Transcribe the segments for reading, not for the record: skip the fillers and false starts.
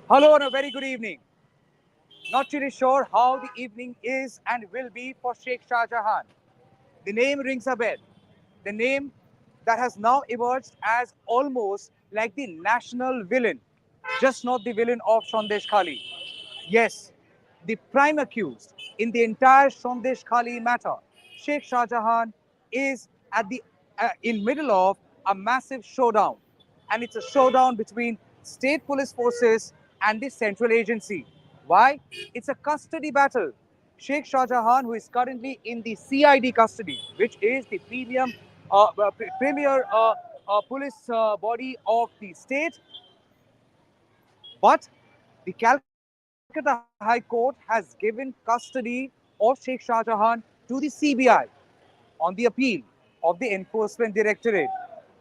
Hello and a very good evening. Not really sure how the evening is and will be for Sheikh Shahjahan. The name rings a bell. The name that has now emerged as almost like the national villain, just not the villain of Sandeshkhali. Yes, the prime accused in the entire Sandeshkhali matter, Sheikh Shahjahan, is at the in middle of a massive showdown, and it's a showdown between state police forces and the central agency. Why? It's a custody battle. Sheikh Shahjahan, who is currently in the CID custody, which is the premier police body of the state, but the Calcutta High Court has given custody of Sheikh Shahjahan to the CBI on the appeal of the Enforcement Directorate.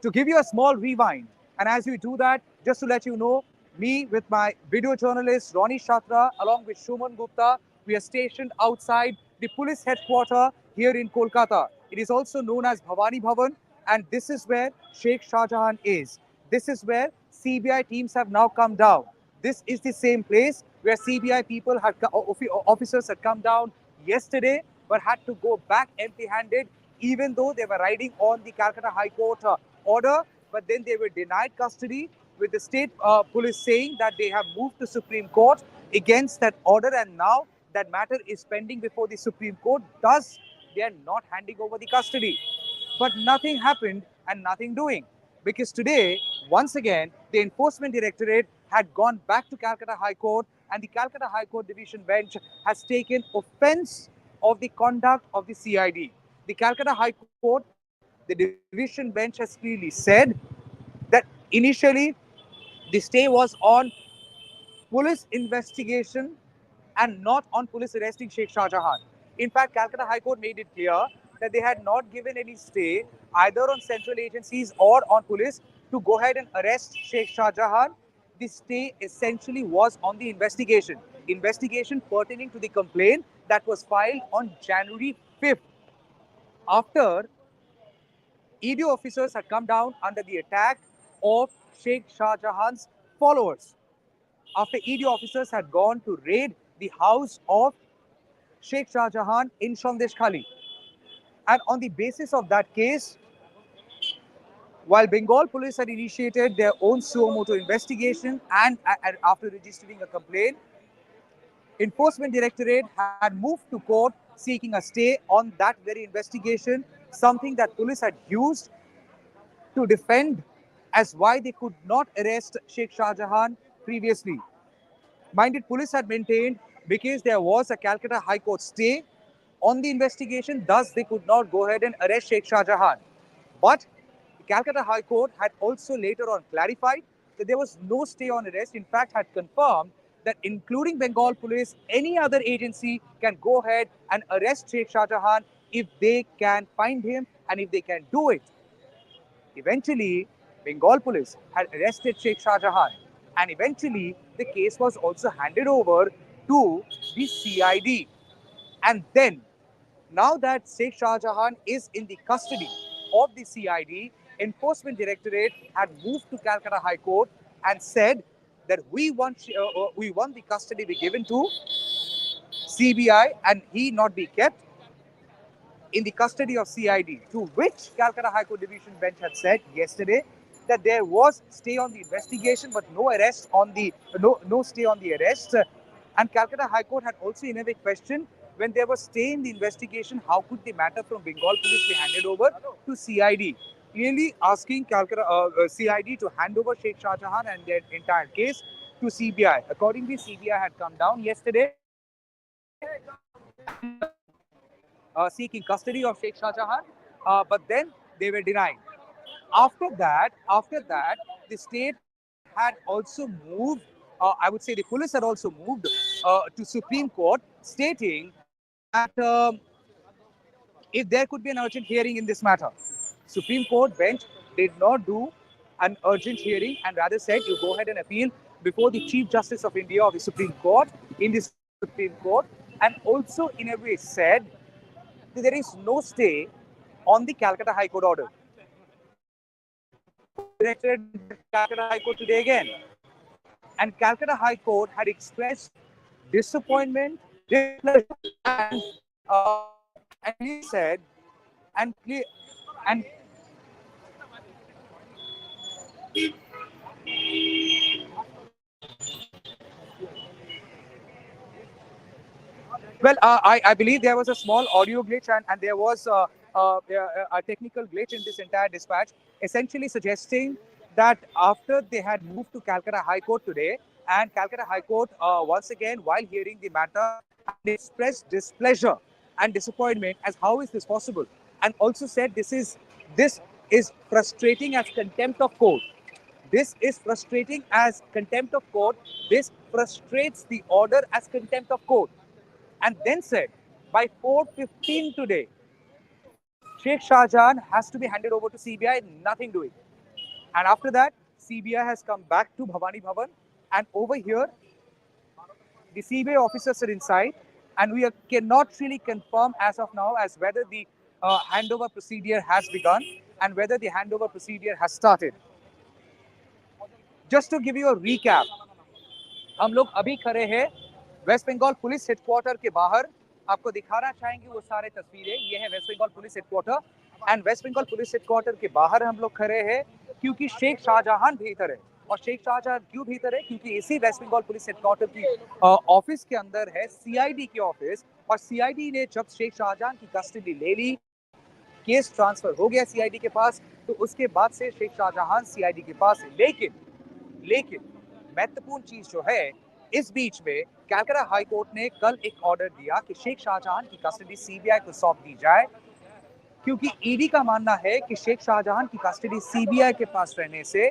To give you a small rewind, and as we do that, just to let you know, me with my video journalist Ronnie Shatra along with Shuman Gupta, we are stationed outside the police headquarters here in Kolkata. It is also known as Bhavani Bhavan, and this is where Sheikh Shahjahan is. This is where CBI teams have now come down. This is the same place where CBI people had officers had come down yesterday, but had to go back empty-handed, even though they were riding on the Calcutta High Court order. But then they were denied custody, with the state police saying that they have moved to Supreme Court against that order, and now that matter is pending before the Supreme Court. Thus, they are not handing over the custody. But nothing happened and nothing doing. Because today, once again, the Enforcement Directorate had gone back to Calcutta High Court, and the Calcutta High Court Division Bench has taken offense of the conduct of the CID. The Calcutta High Court, the Division Bench has clearly said that initially the stay was on police investigation and not on police arresting Sheikh Shahjahan. In fact, Calcutta High Court made it clear that they had not given any stay either on central agencies or on police to go ahead and arrest Sheikh Shahjahan. The stay essentially was on the investigation pertaining to the complaint that was filed on January 5th after EDO officers had come down under the attack of Sheikh Shahjahan's followers. After EDO officers had gone to raid the house of Sheikh Shahjahan in Sandeshkhali. And on the basis of that case, while Bengal police had initiated their own suo motu investigation and after registering a complaint, Enforcement Directorate had moved to court seeking a stay on that very investigation, something that police had used to defend as why they could not arrest Sheikh Shahjahan previously. Minded police had maintained because there was a Calcutta High Court stay on the investigation, thus they could not go ahead and arrest Sheikh Shahjahan. But the Calcutta High Court had also later on clarified that there was no stay on arrest. In fact, had confirmed that including Bengal police, any other agency can go ahead and arrest Sheikh Shahjahan if they can find him and if they can do it. Eventually, Bengal police had arrested Sheikh Shahjahan, and eventually the case was also handed over to the CID. And then, now that Sheikh Shahjahan is in the custody of the CID, Enforcement Directorate had moved to Calcutta High Court and said that we want the custody be given to CBI and he not be kept in the custody of CID, to which Calcutta High Court Division Bench had said yesterday that there was stay on the investigation but no stay on the arrest. And Calcutta High Court had also in a way questioned, when there was stay in the investigation, how could the matter from Bengal police be handed over to CID? Clearly asking CID to hand over Sheikh Shahjahan and their entire case to CBI. Accordingly, CBI had come down yesterday and seeking custody of Sheikh Shahjahan, but then they were denied. After that, the state had also moved. I would say the police had also moved to Supreme Court, stating that if there could be an urgent hearing in this matter, Supreme Court bench did not do an urgent hearing and rather said you go ahead and appeal before the Chief Justice of India of the Supreme Court in the Supreme Court, and also in a way said that there is no stay on the Calcutta High Court order. Enforcement Directorate went back to Calcutta High Court today again. And Calcutta High Court had expressed disappointment, displeasure, and clearly said, and clear, and well, I believe there was a small audio glitch, and there was a technical glitch in this entire dispatch, essentially suggesting that after they had moved to Calcutta High Court today, and Calcutta High Court, once again, while hearing the matter, had expressed displeasure and disappointment as how is this possible, and also said this is frustrating as contempt of court. This is frustrating as contempt of court. This frustrates the order as contempt of court. And then said, by 4:15 today, Sheikh Shahjahan has to be handed over to CBI, nothing doing. And after that, CBI has come back to Bhavani Bhavan. And over here, the CBI officers are inside. And we cannot really confirm as of now as whether the handover procedure has begun and whether the handover procedure has started. Just to give you a recap, हम लोग अभी खड़े हैं waste Bengal police headquarter के बाहर. आपको दिखाना चाहेंगे वो सारे तस्वीरें. ये है West Bengal police headquarter. And West Bengal police headquarter के बाहर हम लोग खड़े हैं क्योंकि शेख शाहजहां भीतर है. और शेख शाहजहां क्यों भीतर है? क्योंकि इसी वेस्ट बंगाल पुलिस हेडक्वार्टर की ऑफिस के अंदर है सीआईडी की ऑफिस. और सीआईडी ने जब शेख शाहजहां की कस्टडी ले ली, केस ट्रांसफर हो गया सीआईडी के पास, तो उसके बाद से शेख शाहजहां सीआईडी के पास है. लेकिन महत्वपूर्ण चीज जो है, इस बीच में कलकत्ता हाई कोर्ट ने कल एक ऑर्डर दिया कि शेख शाहजहां की कस्टडी सीबीआई को सौंप दी जाए, क्योंकि ईडी का मानना है कि शेख शाहजहां की कस्टडी सीबीआई के पास रहने से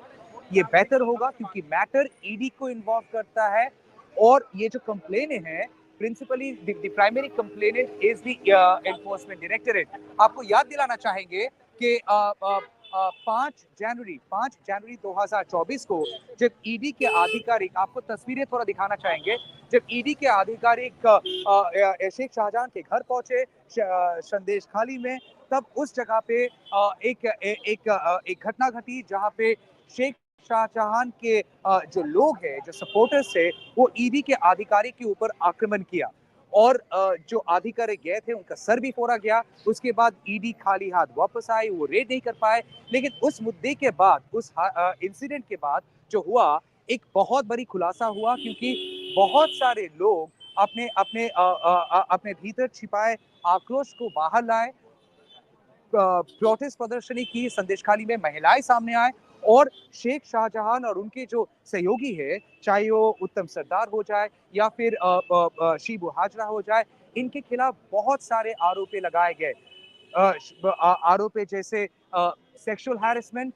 ये बेहतर होगा, क्योंकि मैटर ईडी को इन्वॉल्व करता है. और ये जो कंप्लेन है, principally the primary complainant is the enforcement directorate. आपको याद दिलाना चाहेंगे कि 5 जनवरी 2024 को जब ईडी के आधिकारिक, आपको तस्वीरें थोड़ा दिखाना चाहेंगे, जब ईडी के आधिकारिक शेख शाहजहां के घर पहुंचे संदेशखाली में, तब उस जगह पे एक घटना घटी जहां पे शेख शाहजहां के जो लोग हैं, जो सपोर्टर्स है, वो ईडी के आधिकारिक के ऊपर आक्रमण किया. और जो अधिकारी गए थे उनका सर भी फोड़ा गया. उसके बाद ईडी खाली हाथ वापस आई, वो रेड नहीं कर पाए. लेकिन उस मुद्दे के बाद, उस इंसिडेंट के बाद जो हुआ, एक बहुत बड़ी खुलासा हुआ, क्योंकि बहुत सारे लोग अपने अपने अपने भीतर छिपाए आक्रोश को बाहर लाए, प्रोटेस्ट प्रदर्शनी की, संदेशखाली में महिलाएं सामने आए और शेख शाहजहां और उनके जो सहयोगी है, चाहे वो उत्तम सरदार हो जाए या फिर शीबू हाजरा हो जाए, इनके खिलाफ बहुत सारे आरोप लगाए गए. आरोप जैसे सेक्सुअल हैरेसमेंट,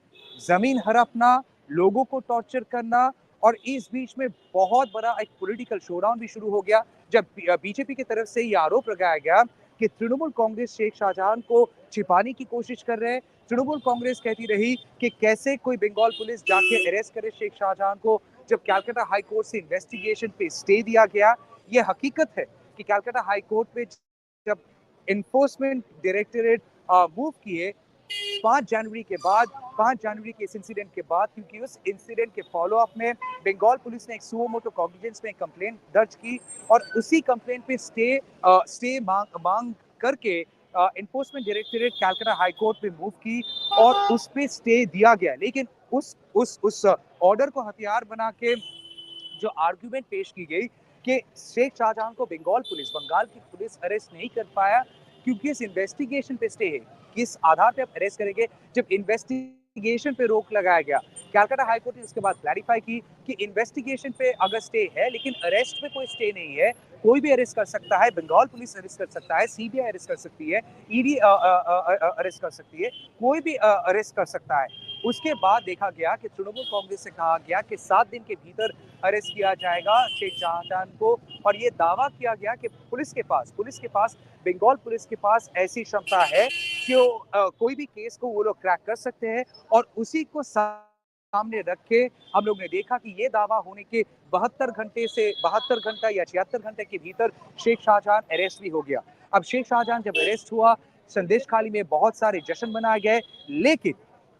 जमीन हड़पना, लोगों को टॉर्चर करना. और इस बीच में बहुत बड़ा एक पॉलिटिकल शोडाउन भी शुरू हो गया, जब बीजेपी की तरफ से ये आरोप लगाया गया कि तृणमूल कांग्रेस शेख शाहजहां को छिपाने की कोशिश कर रहे हैं. तृणमूल कांग्रेस कहती रही कि कैसे कोई बंगाल पुलिस जाके अरेस्ट करे शेख शाहजहां को, जब कलकत्ता हाई कोर्ट से इन्वेस्टिगेशन पे स्टे दिया गया. ये हकीकत है कि कलकत्ता हाई कोर्ट में जब एनफोर्समेंट डायरेक्टरेट मूव किए 5 जनवरी के बाद, 5 जनवरी के इस इंसिडेंट के बाद, क्योंकि उस इंसिडेंट के फॉलो अप में बंगाल पुलिस ने एक सुओ मोटो कॉग्निजेंस में कंप्लेंट दर्ज की और उसी कंप्लेंट पे स्टे मांग करके enforcement directorate Calcutta high court में मूव की और उस पे स्टे दिया गया. लेकिन उस ऑर्डर को हथियार बना के जो आर्ग्यूमेंट पेश की गई कि शेख शाहजहां को बंगाल की पुलिस अरेस्ट नहीं कर पाया क्योंकि इस इन्वेस्टिगेशन पे स्टे है. किस आधार पे आप अरेस्ट करेंगे जब इन्वेस्टिगेशन पे रोक लगाया गया? कलकत्ता हाई कोर्ट ने उसके बाद क्लैरिफाई की कि इन्वेस्टिगेशन पे अगर स्टे है, लेकिन अरेस्ट पे कोई स्टे नहीं है. कोई भी अरेस्ट कर सकता है, बंगाल पुलिस अरेस्ट कर सकता है, सीबीआई अरेस्ट कर सकती है, ईडी अरेस्ट कर सकती है, कोई भी अरेस्ट कर सकता है. उसके बाद देखा गया कि तृणमूल कांग्रेस से कहा गया कि 7 दिन के भीतर अरेस्ट किया जाएगा शेख शाहजहां को. और ये दावा किया गया कि पुलिस के पास बंगाल पुलिस के पास ऐसी क्षमता है कि कोई भी केस को वो लोग क्रैक कर सकते हैं. और उसी को सामने रख के हम लोग ने देखा कि ये दावा होने के 72 घंटा या 76 घंटे के भीतर शेख शाहजहां अरेस्ट भी हो गया. अब शेख शाहजहां जब अरेस्ट हुआ, संदेशखाली में बहुत सारे जश्न मनाए गए,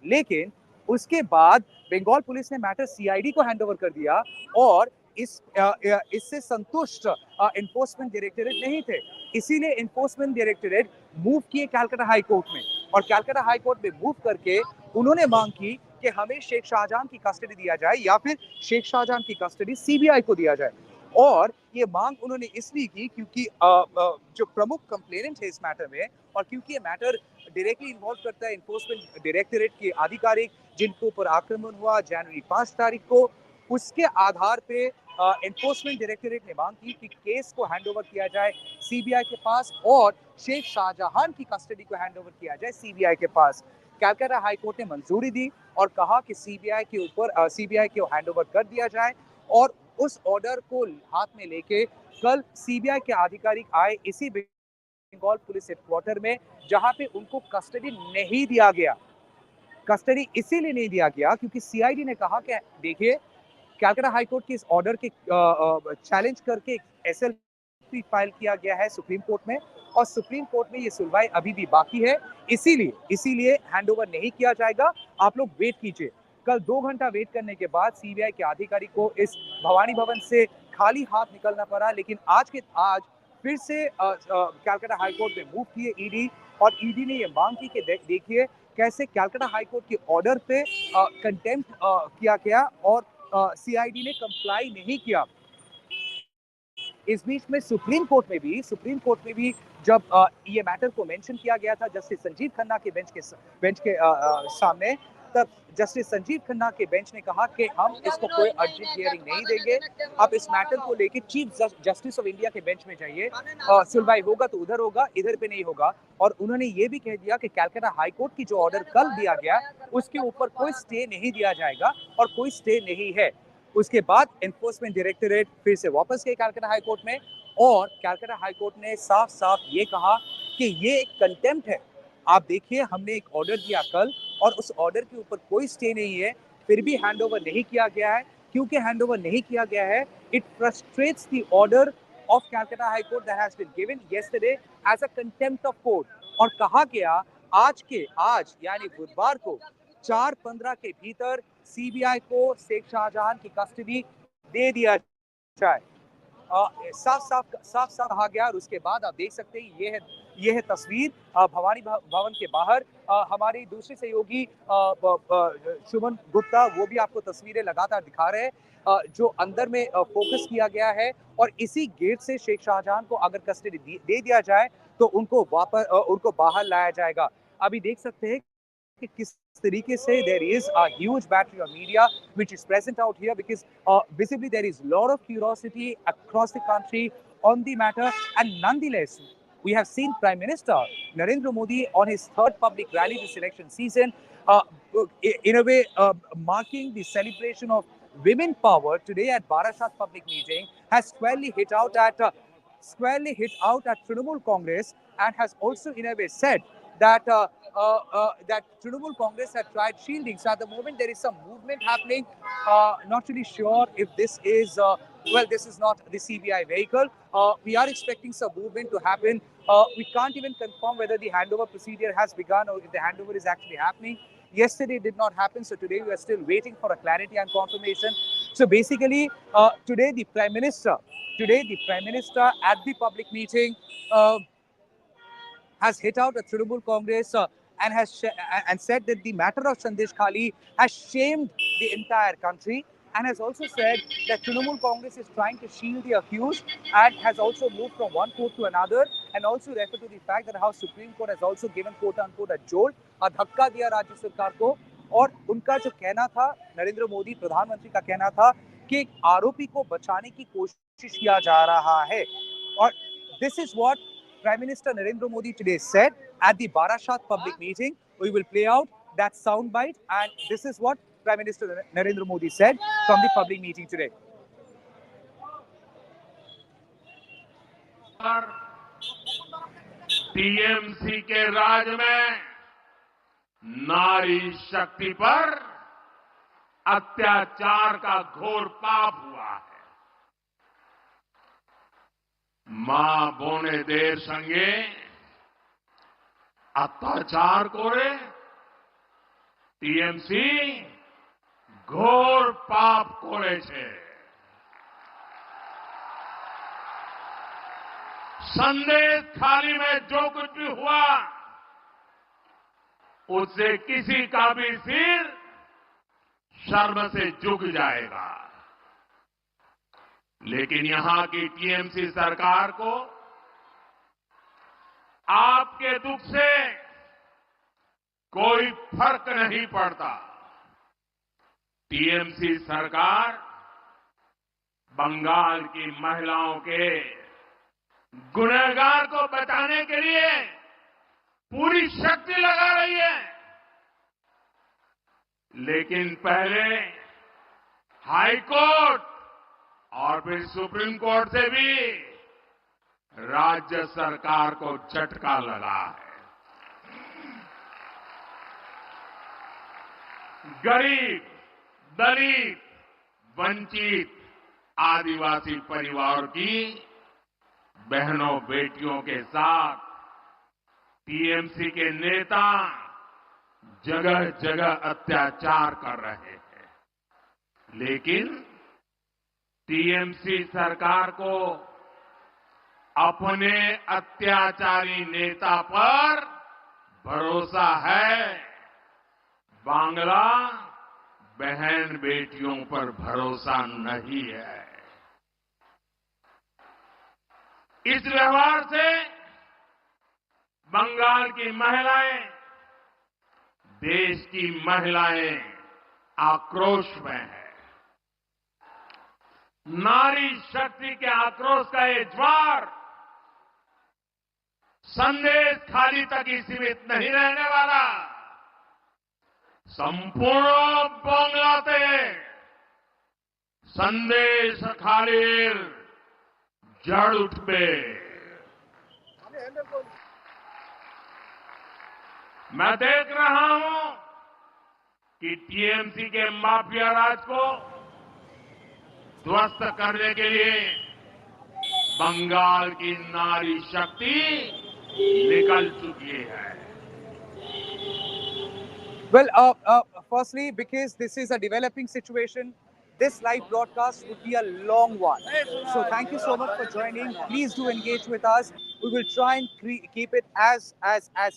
लेकिन उसके बाद बंगाल पुलिस ने मैटर सीआईडी को हैंड ओवर कर दिया और इससे संतुष्ट एनफोर्समेंट डायरेक्टरेट नहीं थे, इसीलिए एनफोर्समेंट डायरेक्टरेट मूव किए कैलकाटा हाई कोर्ट में, और कैलकाटा हाई कोर्ट में मूव करके उन्होंने मांग की कि हमें शेख शाहजहां की कस्टडी दिया जाए या फिर शेख शाहजहां की कस्टडी सीबीआई को दिया जाए। और ये मांग उन्होंने इसलिए की क्योंकि जो प्रमुख कंप्लेनेंट है इस मैटर में, और क्योंकि ये मैटर डायरेक्टली इन्वॉल्व करता है एनफोर्समेंट डायरेक्टरेट के आधिकारिक जिनके ऊपर आक्रमण हुआ जनवरी 5 तारीख को, उसके आधार पे एनफोर्समेंट डायरेक्टरेट ने मांग की कि केस को हैंडओवर किया जाए सीबीआई के पास और शेख शाहजहां की कस्टडी को हैंडओवर किया जाए सीबीआई के पास। कैलकाटा हाई कोर्ट ने मंजूरी दी और कहा कि सीबीआई के ऊपर सीबीआई को हैंडओवर कर दिया जाए, और उस ऑर्डर को हाथ में लेके कल सीबीआई के आधिकारिक आए इसी बंगाल पुलिस हेडक्वार्टर में, जहां पे उनको कस्टडी नहीं दिया गया। कस्टडी इसीलिए नहीं दिया गया क्योंकि सीआईडी ने कहा कि देखिए, कैलकाटा हाईकोर्ट के इस ऑर्डर के चैलेंज करके एसएलपी फाइल किया गया है सुप्रीम कोर्ट में, और सुप्रीम कोर्ट में ये सुनवाई अभी भी बाकी है, इसीलिए इसीलिए हैंडओवर नहीं किया जाएगा, आप लोग वेट कीजिए। कल 2 घंटा वेट करने के बाद सीबीआई के अधिकारी को इस भवानी भवन से खाली हाथ निकलना पड़ा, लेकिन आज फिर से कैलकाटा हाईकोर्ट में मूव किए ईडी, और ईडी ने ये मांग की कि देखिए कैसे कैलकाटा हाईकोर्ट के ऑर्डर पे कंटेम्प्ट किया गया और सीआईडी ने कंप्लाई नहीं किया। इस बीच में सुप्रीम कोर्ट में भी जब ये मैटर को मेंशन किया गया था जस्टिस संजीव खन्ना के बेंच के सामने, तब जस्टिस संजीव खन्ना के बेंच ने कहा कि हम इसको कोई अर्जेंट हियरिंग नहीं देंगे, आप इस मैटर को लेके चीफ जस्टिस ऑफ इंडिया के बेंच में जाइए, सुनवाई होगा तो उधर होगा, इधर पे नहीं होगा। और उन्होंने ये भी कह दिया कि कैलकाटा हाईकोर्ट की जो ऑर्डर कल दिया गया उसके ऊपर कोई स्टे नहीं दिया जाएगा और कोई स्टे नहीं है। उसके बाद एनफोर्समेंट डायरेक्टरेट फिर से वापस गए कैलकाटा हाईकोर्ट में, और कैलकाटा हाईकोर्ट ने साफ साफ ये कहा कि ये एक कंटेम्प्ट है। आप देखिए, हमने एक ऑर्डर दिया कल और उस ऑर्डर के ऊपर कोई स्टे नहीं है, फिर भी हैंडओवर नहीं किया गया है। क्योंकि हैंडओवर नहीं किया गया है, it frustrates the order of Calcutta high court that has been given yesterday as a contempt of court. और कहा गया आज यानी बुधवार को 4/15 के भीतर सीबीआई को शेख शाहजहां की कस्टडी दे दिया जाए। साफ साफ कहा गया। और उसके बाद आप देख सकते हैं ये है तस्वीर भवानी भवन के बाहर। हमारी दूसरी सहयोगी शुभन गुप्ता वो भी आपको तस्वीरें लगातार दिखा रहे हैं, जो अंदर में फोकस किया गया है। और इसी गेट से शेख शाहजहां को अगर कस्टडी दे दिया जाए तो उनको बाहर लाया जाएगा। अभी देख सकते हैं कि किस तरीके से there is a huge battery of media which is present out here, because visibly there is a lot of curiosity across the country on the matter. And nonetheless, we have seen Prime Minister Narendra Modi on his third public rally this election season, uh, in a way marking the celebration of women power today at Barasat public meeting, has squarely hit out at Trinamool Congress, and has also in a way said that that Trinamool Congress had tried shielding. So at the moment there is some movement happening. Not really sure if this is this is not the CBI vehicle. We are expecting some movement to happen. We can't even confirm whether the handover procedure has begun or if the handover is actually happening. Yesterday it did not happen, so today we are still waiting for a clarity and confirmation. So basically, today the Prime Minister at the public meeting has hit out at Trinamool Congress, and said that the matter of Sandeshkhali has shamed the entire country, and has also said that Trinamool Congress is trying to shield the accused, and has also moved from one court to another, and also referred to the fact that how Supreme Court has also given quote unquote a jolt, a धक्का दिया राज्य सरकार को। और उनका जो कहना था, नरेंद्र मोदी प्रधानमंत्री का कहना था कि आरोपी को बचाने की कोशिश किया जा रहा है। और this is what Prime Minister Narendra Modi today said at the Barashat public meeting. We will play out that soundbite, and this is what Prime Minister Narendra Modi said from the public meeting today. TMC के राज में नारी शक्ति पर अत्याचार का घोर पाप हुआ है। मां बोने देर संगे अत्याचार करे ટીએમસી ઘોર પાપ કરે છે. संदेश खाली में जो कुछ भी हुआ उससे किसी का भी सिर शर्म से झुक जाएगा. लेकिन यहां की टीएमसी सरकार को आपके दुख से कोई फर्क नहीं पड़ता. टीएमसी सरकार बंगाल की महिलाओं के गुनहगार को बचाने के लिए पूरी शक्ति लगा रही है. लेकिन पहले हाई कोर्ट और फिर सुप्रीम कोर्ट से भी राज्य सरकार को झटका लगा है. गरीब, दलित, वंचित, आदिवासी परिवार की बहनों बेटियों के साथ टीएमसी के नेता जगह जगह अत्याचार कर रहे हैं. लेकिन टीएमसी सरकार को अपने अत्याचारी नेता पर भरोसा है, बांग्ला बहन बेटियों पर भरोसा नहीं है. इस व्यवहार से बंगाल की महिलाएं, देश की महिलाएं आक्रोश में है. नारी शक्ति के आक्रोश का ये ज्वार संदेश खाली तक ही सीमित नहीं रहने वाला. संपूर्ण बांग्लाते संदेश खाली जड़ उठबे. मैं देख रहा हूं कि टीएमसी के माफिया राज को ध्वस्त करने के लिए बंगाल की नारी शक्ति निकल चुकी है. Well, firstly, because this is a developing situation, this live broadcast would be a long one. So thank you so much for joining. Please do engage with us. We will try and keep it as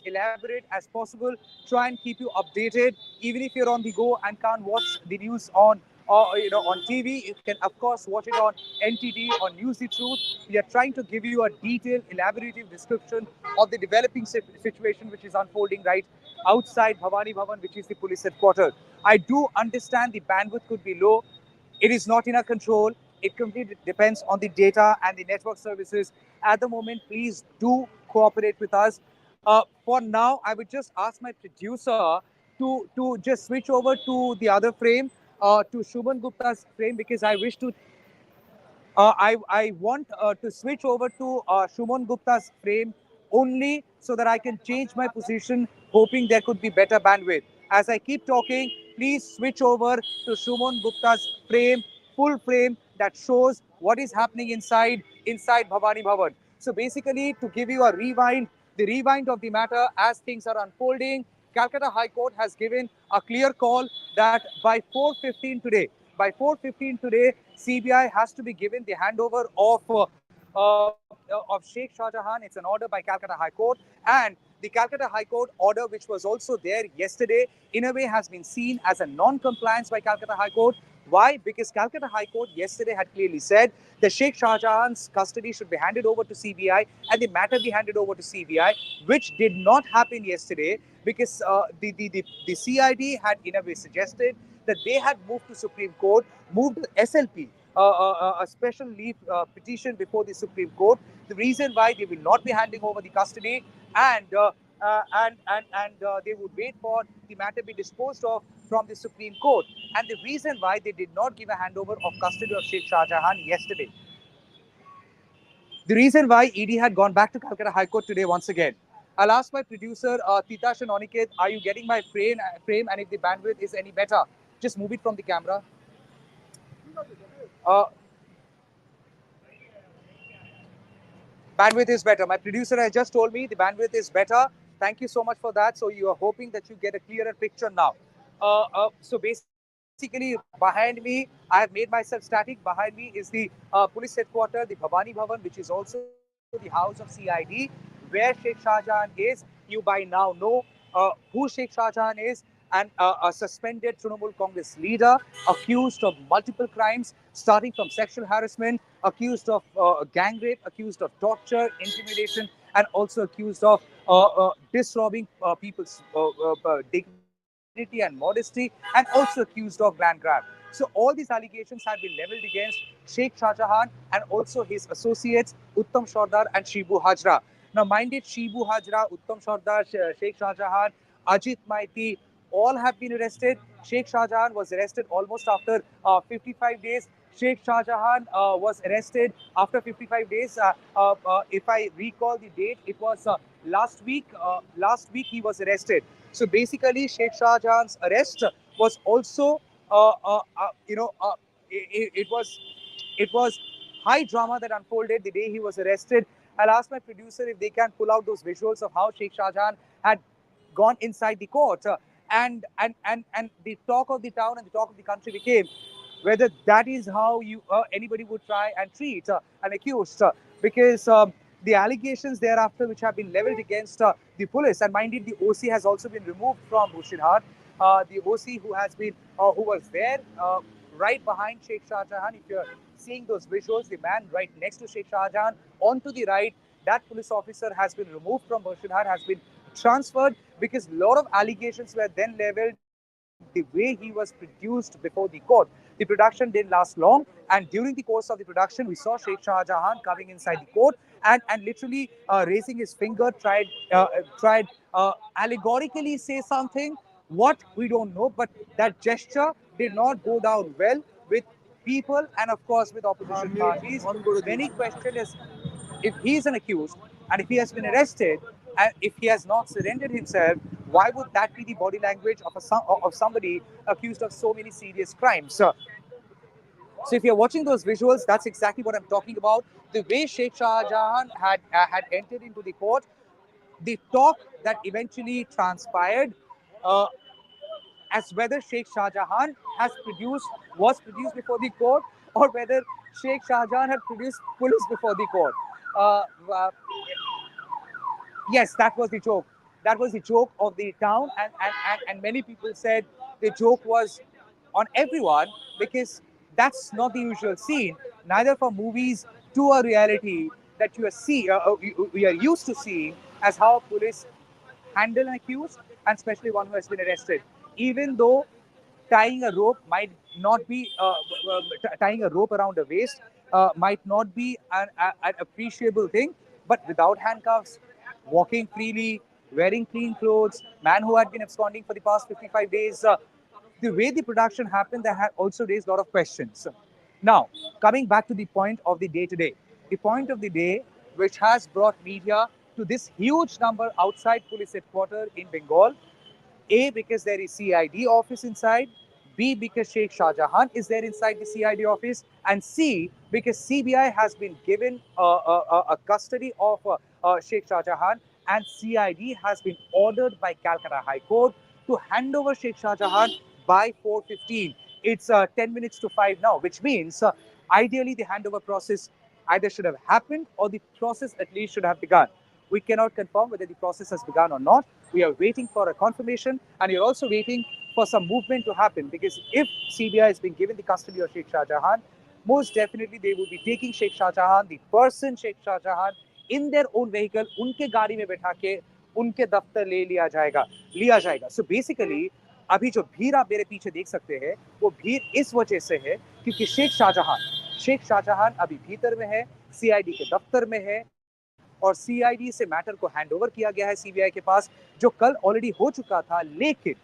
elaborate as possible. Try and keep you updated. Even if you're on the go and can't watch the news on on TV, you can of course watch it on NTD, on News the Truth. We are trying to give you a detailed, elaborative description of the developing situation which is unfolding right outside Bhavani Bhavan, which is the police headquarters. I do understand the bandwidth could be low. It is not in our control. It completely depends on the data and the network services. At the moment, please do cooperate with us. For now, I would just ask my producer to just switch over to the other frame, to Shuman Gupta's frame, because I wish to I want to switch over to Shuman Gupta's frame only so that I can change my position, hoping there could be better bandwidth. As I keep talking, please switch over to Shuman Gupta's frame, full frame that shows what is happening inside Bhavani Bhavan. So basically, to give you a rewind, the rewind of the matter as things are unfolding, Calcutta High Court has given a clear call that by 4:15 today, CBI has to be given the handover of Sheikh Shahjahan. It's an order by Calcutta High Court, and the Calcutta High Court order, which was also there yesterday, in a way has been seen as a non-compliance by Calcutta High Court. Why? Because Calcutta High Court yesterday had clearly said that Sheikh Shahjahan's custody should be handed over to CBI and the matter be handed over to CBI, which did not happen yesterday because the CID had in a way suggested that they had moved to Supreme Court, moved SLP, a special leave petition before the Supreme Court. The reason why they will not be handing over the custody and they would wait for the matter be disposed of from the Supreme Court. And the reason why they did not give a handover of custody of Sheikh Shahjahan yesterday. The reason why ED had gone back to Calcutta High Court today once again. I'll ask my producer, Titash and Oniket, are you getting my frame? And if the bandwidth is any better, just move it from the camera. Uh, bandwidth is better. My producer has just told me the bandwidth is better. Thank you so much for that. So you are hoping that you get a clearer picture now. So basically, behind me, I have made myself static. Behind me is the police headquarters, the Bhavani Bhavan, which is also the house of CID, where Sheikh Shahjahan is. You by now know who Sheikh Shahjahan is, and a suspended Trinamool Congress leader accused of multiple crimes, starting from sexual harassment, accused of gang rape, accused of torture, intimidation, and also accused of disrobing people's dignity and modesty, and also accused of land grab. So all these allegations have been leveled against Sheikh Shahjahan and also his associates Uttam Sardar and Shibu Hajra. Now, mind it, Shibu Hajra, Uttam Sardar, Sheikh Shahjahan, Ajit Maiti, all have been arrested. Sheikh Shahjahan was arrested almost after 55 days. Sheikh Shahjahan was arrested after 55 days. If I recall the date, it was last week. Last week he was arrested. So basically, Sheikh Shahjahan's arrest was also, you know, it was high drama that unfolded the day he was arrested. I'll ask my producer if they can pull out those visuals of how Sheikh Shahjahan had gone inside the court. And the talk of the town and the talk of the country became whether that is how anybody would try and treat an accused, because the allegations thereafter which have been leveled against the police, and mind it, the OC has also been removed from Bushinhar. The OC who was there right behind Sheikh Shahjahan. If you're seeing those visuals, the man right next to Sheikh Shahjahan, on to the right, that police officer has been removed from Bushinhar, has been transferred, because a lot of allegations were then leveled the way he was produced before the court. The production didn't last long, and during the course of the production, we saw Sheikh Shahjahan coming inside the court and literally raising his finger, tried allegorically say something. What we don't know, but that gesture did not go down well with people and, of course, with opposition parties. Many question is, if he is an accused and if he has been arrested and if he has not surrendered himself, why would that be the body language of somebody accused of so many serious crimes? So if you're watching those visuals, that's exactly what I'm talking about. The way Sheikh Shahjahan had entered into the court, the talk that eventually transpired, uh, as whether Sheikh Shahjahan was produced before the court, or whether Sheikh Shahjahan had produced police before the court. Uh, uh, yes, that was the joke. That was the joke of the town, and many people said the joke was on everyone, because that's not the usual scene, neither for movies to a reality that we are used to seeing, as how police handle an accused, and especially one who has been arrested. Even though tying a rope might not be tying a rope around a waist might not be an appreciable thing, but without handcuffs, walking freely, wearing clean clothes, man who had been absconding for the past 55 days, the way the production happened, that had also raised a lot of questions. Now, coming back to the point of the day today, the point of the day which has brought media to this huge number outside police headquarters in Bengal. A, because there is CID office inside. B, because Sheikh Shahjahan is there inside the CID office. And C, because CBI has been given a custody of Sheikh Shahjahan, and CID has been ordered by Calcutta High Court to hand over Sheikh Shahjahan by 4:15. It's 10 minutes to 5 now, which means ideally the handover process either should have happened or the process at least should have begun. We cannot confirm whether the process has begun or not. We are waiting for a confirmation, and we are also waiting for some movement to happen, because if CBI has been given the custody of Sheikh Shahjahan, most definitely they will be taking Sheikh Shahjahan, the person Sheikh Shahjahan, in their own vehicle, उनके गाड़ी में बैठा के उनके दफ्तर ले लिया जाएगा. So basically, अभी जो भीड़ आप मेरे पीछे देख सकते हैं, वो भीड़ इस वजह से है क्योंकि शेख शाहजहां अभी भीतर में है, सीआईडी के दफ्तर में है, और सीआईडी से मैटर को हैंड ओवर किया गया है सीबीआई के पास, जो कल ऑलरेडी हो चुका था. लेकिन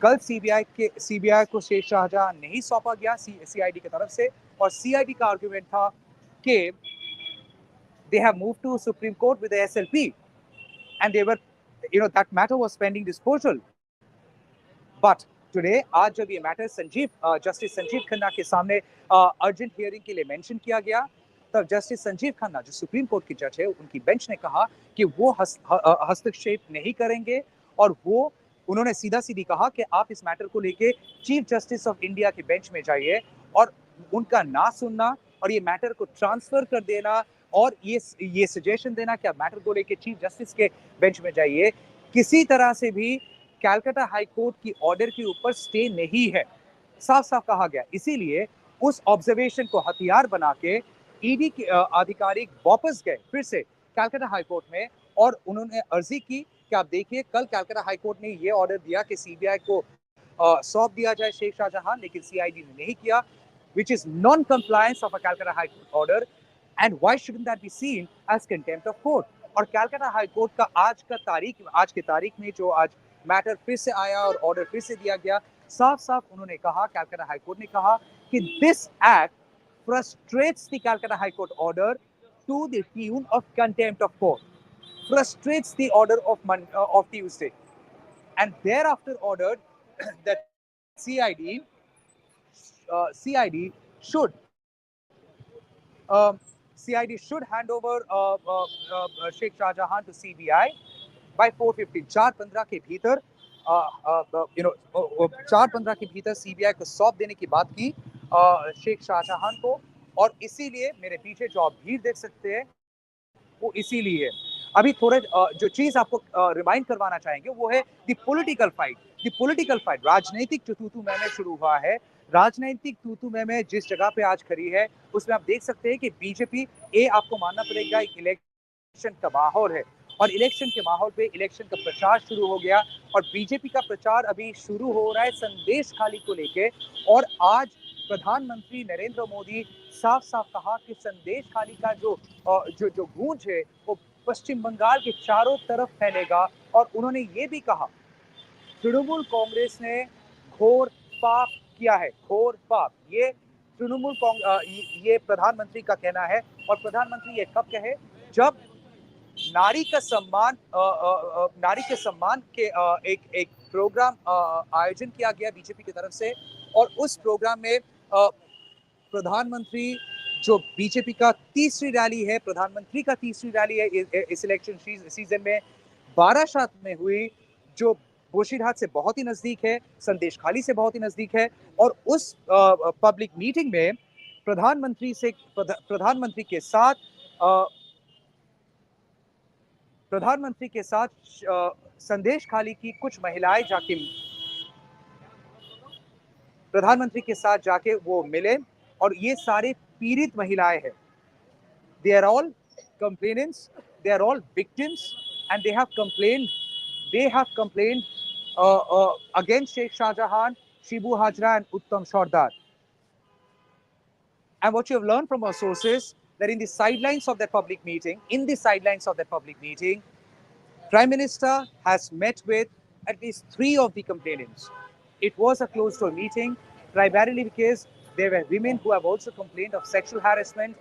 कल सीबीआई को शेख शाहजहां नहीं सौंपा गया सीआईडी की तरफ से, और सीआईडी का आर्गुमेंट था कि they have moved to Supreme Court with the SLP, and that matter was pending disposal. But today, आज जब ये मैटर जस्टिस संजीव खन्ना के सामने अर्जेंट हियरिंग के लिए मेंशन किया गया, तब जस्टिस संजीव खन्ना, जो सुप्रीम कोर्ट की जज है, उनकी बेंच ने कहा कि वो हस्तक्षेप नहीं करेंगे, और वो उन्होंने सीधा सीधी कहा कि आप इस मैटर को लेके चीफ जस्टिस ऑफ इंडिया के बेंच में जाइए और उनका ना सुनना और ये मैटर को ट्रांसफर कर देना और ये सजेशन देना कि आप मैटर को लेके चीफ जस्टिस के बेंच में जाइए, किसी तरह से भी कैलकाटा हाई कोर्ट की ऑर्डर के ऊपर स्टे नहीं है, साफ साफ कहा गया। इसीलिए उस ऑब्जर्वेशन को हथियार बना के ईडी के आधिकारिक वापस गए फिर से कैलकाटा हाई कोर्ट में और उन्होंने अर्जी की कि आप देखिए कल कैलकाटा हाई कोर्ट ने ये ऑर्डर दिया कि सीबीआई को सौंप दिया जाए शेख शाहजहां, लेकिन सीआईडी ने नहीं किया, which is non-compliance of a Calcutta High Court order, and why shouldn't that be seen as contempt of court? और कैलकाटा हाई कोर्ट का आज की तारीख में जो आज मैटर फिर से आया और ऑर्डर फिर से दिया गया, साफ साफ उन्होंने कहा, कैलकाटा हाई कोर्ट ने कहा कि this act frustrates the Calcutta High Court order to the tune of contempt of court, frustrates the order of Tuesday, and thereafter ordered that CID should CID should hand over Sheikh Shahjahan to CBI by 4:15, 4:15 के भीतर you know 4:15 के भीतर CBI को सौंप देने की बात की शेख शाहजहां को। और इसीलिए मेरे पीछे जो आप भीड़ देख सकते हैं वो इसीलिए है। अभी थोड़े जो चीज आपको रिमाइंड करवाना चाहेंगे वो है the political fight. The political fight राजनीतिक जो तू में शुरू हुआ है, राजनीतिक तू में जिस जगह पे आज खड़ी है उसमें आप देख सकते हैं कि बीजेपी आपको मानना पड़ेगा एक इलेक्शन का माहौल है और इलेक्शन के माहौल पे इलेक्शन का प्रचार शुरू हो गया और बीजेपी का प्रचार अभी शुरू हो रहा है संदेश खाली को लेके। और आज प्रधानमंत्री नरेंद्र मोदी साफ साफ कहा कि संदेश खाली का जो गूंज है वो पश्चिम बंगाल के चारों तरफ फैलेगा। और उन्होंने ये भी कहा तृणमूल कांग्रेस ने घोर पाप किया है, घोर पाप। ये ये प्रधानमंत्री का कहना है और प्रधानमंत्री ये कब कहे जब नारी के सम्मान के एक प्रोग्राम आयोजन किया गया बीजेपी की तरफ से और उस प्रोग्राम में प्रधानमंत्री जो बीजेपी का तीसरी रैली है, प्रधानमंत्री का तीसरी रैली है इस इलेक्शन सीजन में बारासात में हुई, जो बोशीघाट से बहुत ही नजदीक है, संदेशखाली से बहुत ही नजदीक है। और उस पब्लिक मीटिंग में प्रधानमंत्री के साथ संदेशखाली की कुछ महिलाएं जाके प्रधानमंत्री के साथ जाके वो मिले और ये सारे पीड़ित महिलाएं हैं। They are all complainants, they are all victims, and they have complained against Sheikh Shahjahan, Shibu Hajra, and Uttam Shordar. And what you have learned from our sources that in the sidelines of that public meeting, Prime Minister has met with at least three of the complainants. It was a closed door meeting, primarily because there were women who have also complained of sexual harassment,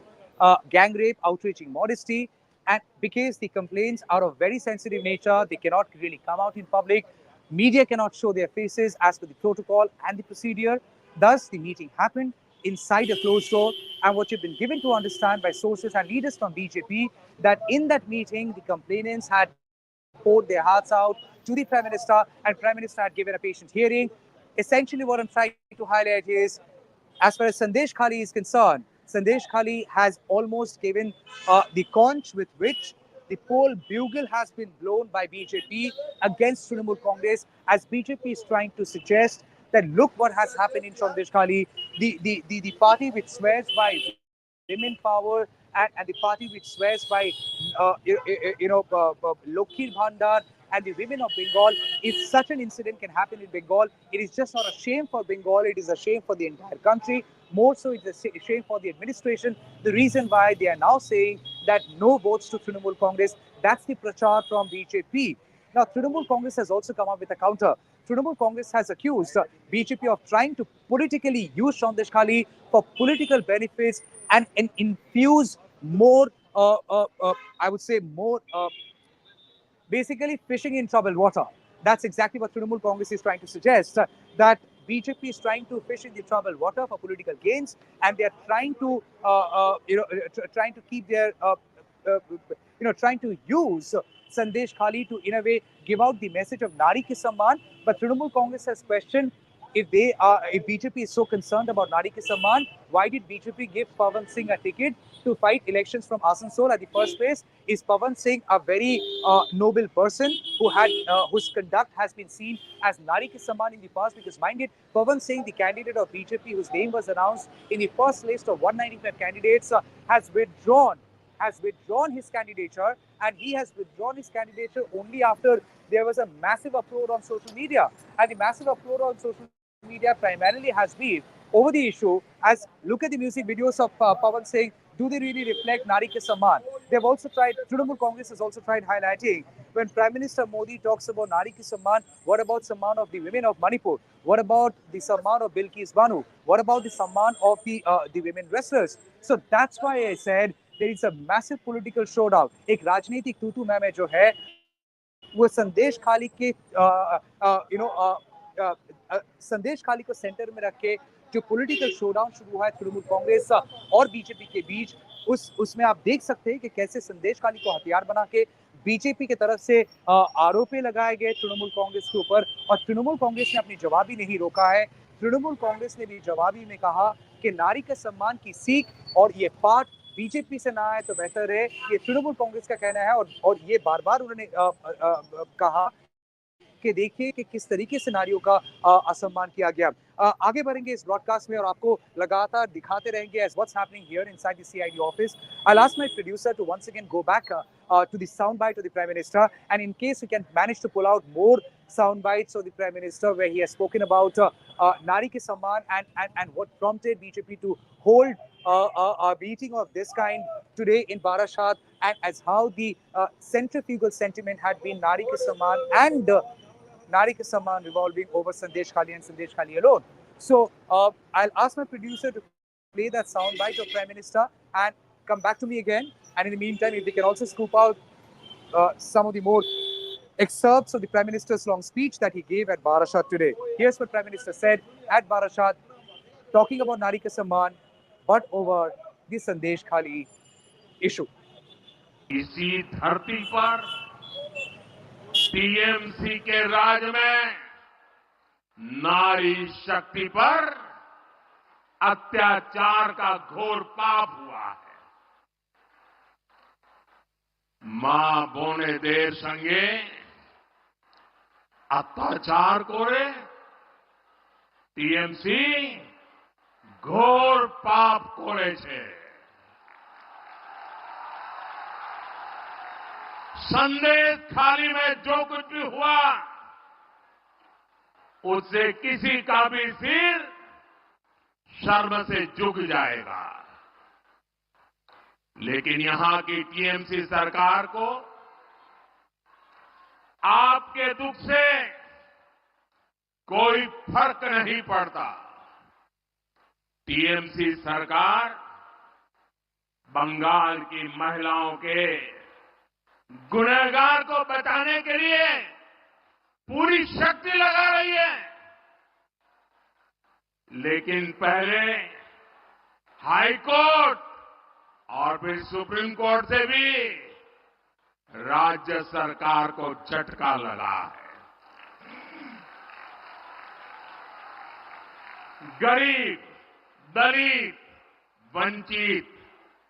gang rape, outraging modesty, and because the complaints are of very sensitive nature, they cannot really come out in public. Media cannot show their faces as per the protocol and the procedure. Thus, the meeting happened inside a closed door. And what you've been given to understand by sources and leaders from BJP that in that meeting, the complainants had poured their hearts out to the Prime Minister, and Prime Minister had given a patient hearing. Essentially, what I'm trying to highlight is, as far as Sandesh Khali is concerned, Sandesh Khali has almost given the conch with which the poll bugle has been blown by BJP against Trinamool Congress, as BJP is trying to suggest that look what has happened in Sandesh Khali, the party which swears by women power and the party which swears by Lokhir Bhandar and the women of Bengal. If such an incident can happen in Bengal, it is just not a shame for Bengal, it is a shame for the entire country. More so, it's a shame for the administration. The reason why they are now saying that no votes to Trinamool Congress, that's the prachar from BJP. Now, Trinamool Congress has also come up with a counter. Trinamool Congress has accused BJP of trying to politically use Sandesh Khali for political benefits and infuse more, I would say, more basically fishing in troubled water. That's exactly what Trinamool Congress is trying to suggest. That BJP is trying to fish in the troubled water for political gains, and they are trying to, trying to keep their, trying to use Sandeshkhali to, in a way, give out the message of Nari Ki Samman. But Trinamool Congress has questioned if BJP is so concerned about Nari Ki Samman, why did BJP give Pawan Singh a ticket to fight elections from Asansol at the first place? Is Pawan Singh a very noble person whose conduct has been seen as Nari Ki Samman in the past? Because mind it, Pawan Singh, the candidate of BJP whose name was announced in the first list of 195 candidates, has withdrawn his candidature, and he has withdrawn his candidature only after there was a massive uproar on social media. And the massive uproar on social media primarily has been over the issue as look at the music videos of Pawan saying, do they really reflect Nari Ke Samman? They've also tried, Trinamool Congress has also tried highlighting when Prime Minister Modi talks about Nari Ki Samman, what about Samman of the women of Manipur? What about the Samman of Bilkis Banu? What about the Samman of the women wrestlers? So that's why I said there is a massive political showdown. एक राजनीतिक तूतू ma'am जो है वो संदेश खाली के संदेश खाली को सेंटर में रख के जो पॉलिटिकल शोडाउन शुरू हुआ है तृणमूल कांग्रेस और बीजेपी के बीच उसमें आप देख सकते हैं कि कैसे संदेश खाली को हथियार बना के बीजेपी की तरफ से आरोप लगाए गए तृणमूल कांग्रेस के ऊपर और तृणमूल कांग्रेस ने अपनी जवाबी नहीं रोका है। तृणमूल कांग्रेस ने भी जवाबी में कहा कि नारी के सम्मान की सीख और ये पाठ बीजेपी से ना आए तो बेहतर है। ये तृणमूल कांग्रेस का कहना है और ये बार बार उन्होंने कहा कि देखिए कि किस तरीके से नारियों का असम्मान किया गया। आगे बढ़ेंगे इस ब्रॉडकास्ट में और आपको लगातार दिखाते रहेंगे as what's happening here inside the CID office. I'll ask my producer to once again go back to the soundbite of the Prime Minister, and in case he can manage to pull out more sound bites of the Prime Minister where he has spoken about Nari Ke Samman and what prompted BJP to hold a meeting of this kind today in Barashat, and as how the centrifugal sentiment had been Nari Ke Samman and Nari Ke Samman revolving over Sandeshkhali and Sandeshkhali alone. So I'll ask my producer to play that sound bite of Prime Minister and come back to me again. And in the meantime, if they can also scoop out some of the more excerpts of the Prime Minister's long speech that he gave at Barashat today. Here's what Prime Minister said at Barashat, talking about Nari Ke Samman, but over the Sandeshkhali issue. इसी धरती पर TMC के राज में नारी शक्ति पर अत्याचार का घोर पाप हुआ है। मां बोने देर संगे अत्याचार करे टीएमसी घोर पाप करे छे। संदेश खाली में जो कुछ भी हुआ उससे किसी का भी सिर शर्म से झुक जाएगा, लेकिन यहां की टीएमसी सरकार को आपके दुख से कोई फर्क नहीं पड़ता। टीएमसी सरकार बंगाल की महिलाओं के गुनहगार को बचाने के लिए पूरी शक्ति लगा रही है, लेकिन पहले हाई कोर्ट और फिर सुप्रीम कोर्ट से भी राज्य सरकार को झटका लगा है। गरीब, दलित, वंचित,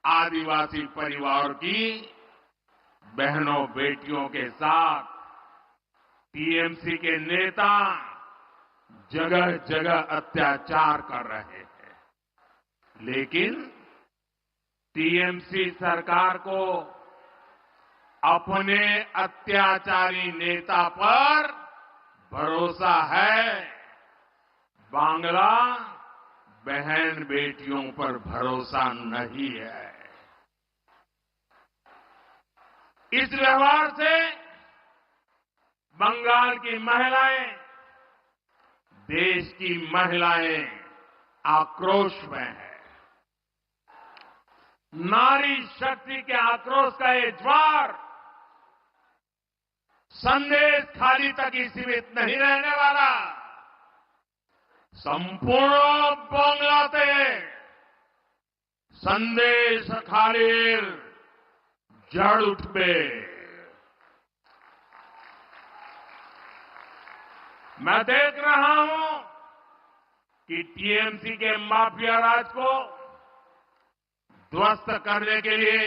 आदिवासी परिवार की बहनों बेटियों के साथ टीएमसी के नेता जगह जगह अत्याचार कर रहे हैं, लेकिन टीएमसी सरकार को अपने अत्याचारी नेता पर भरोसा है, बांग्ला बहन बेटियों पर भरोसा नहीं है। इस व्यवहार से बंगाल की महिलाएं, देश की महिलाएं आक्रोश में है। नारी शक्ति के आक्रोश का ये ज्वार संदेश खाली तक ही सीमित नहीं रहने वाला, संपूर्ण बांग्लाते संदेश खाली जड़ उठबे। मैं देख रहा हूं कि टीएमसी के माफिया राज को ध्वस्त करने के लिए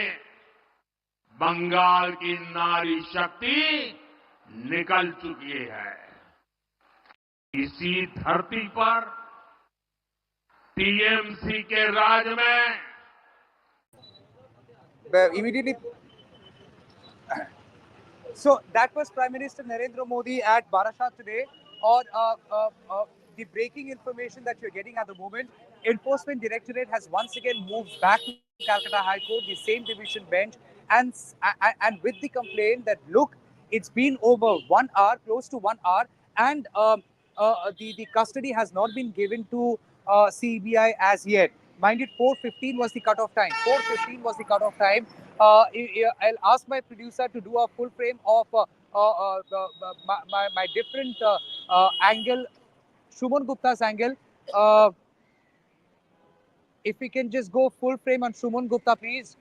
बंगाल की नारी शक्ति निकल चुकी है। इसी धरती पर टीएमसी के राज में immediately. So that was Prime Minister Narendra Modi at Barashat today. Or the breaking information that you're getting at the moment, Enforcement Directorate has once again moved back to Calcutta High Court, the same division bench, and and with the complaint that look, it's been over 1 hour, close to 1 hour, and the custody has not been given to CBI as yet. Mind it, 4:15 was the cutoff time. 4:15 was the cutoff time. I'll ask my producer to do a full frame of my different angle, Shuman Gupta's angle. If we can just go full frame on Shuman Gupta, please.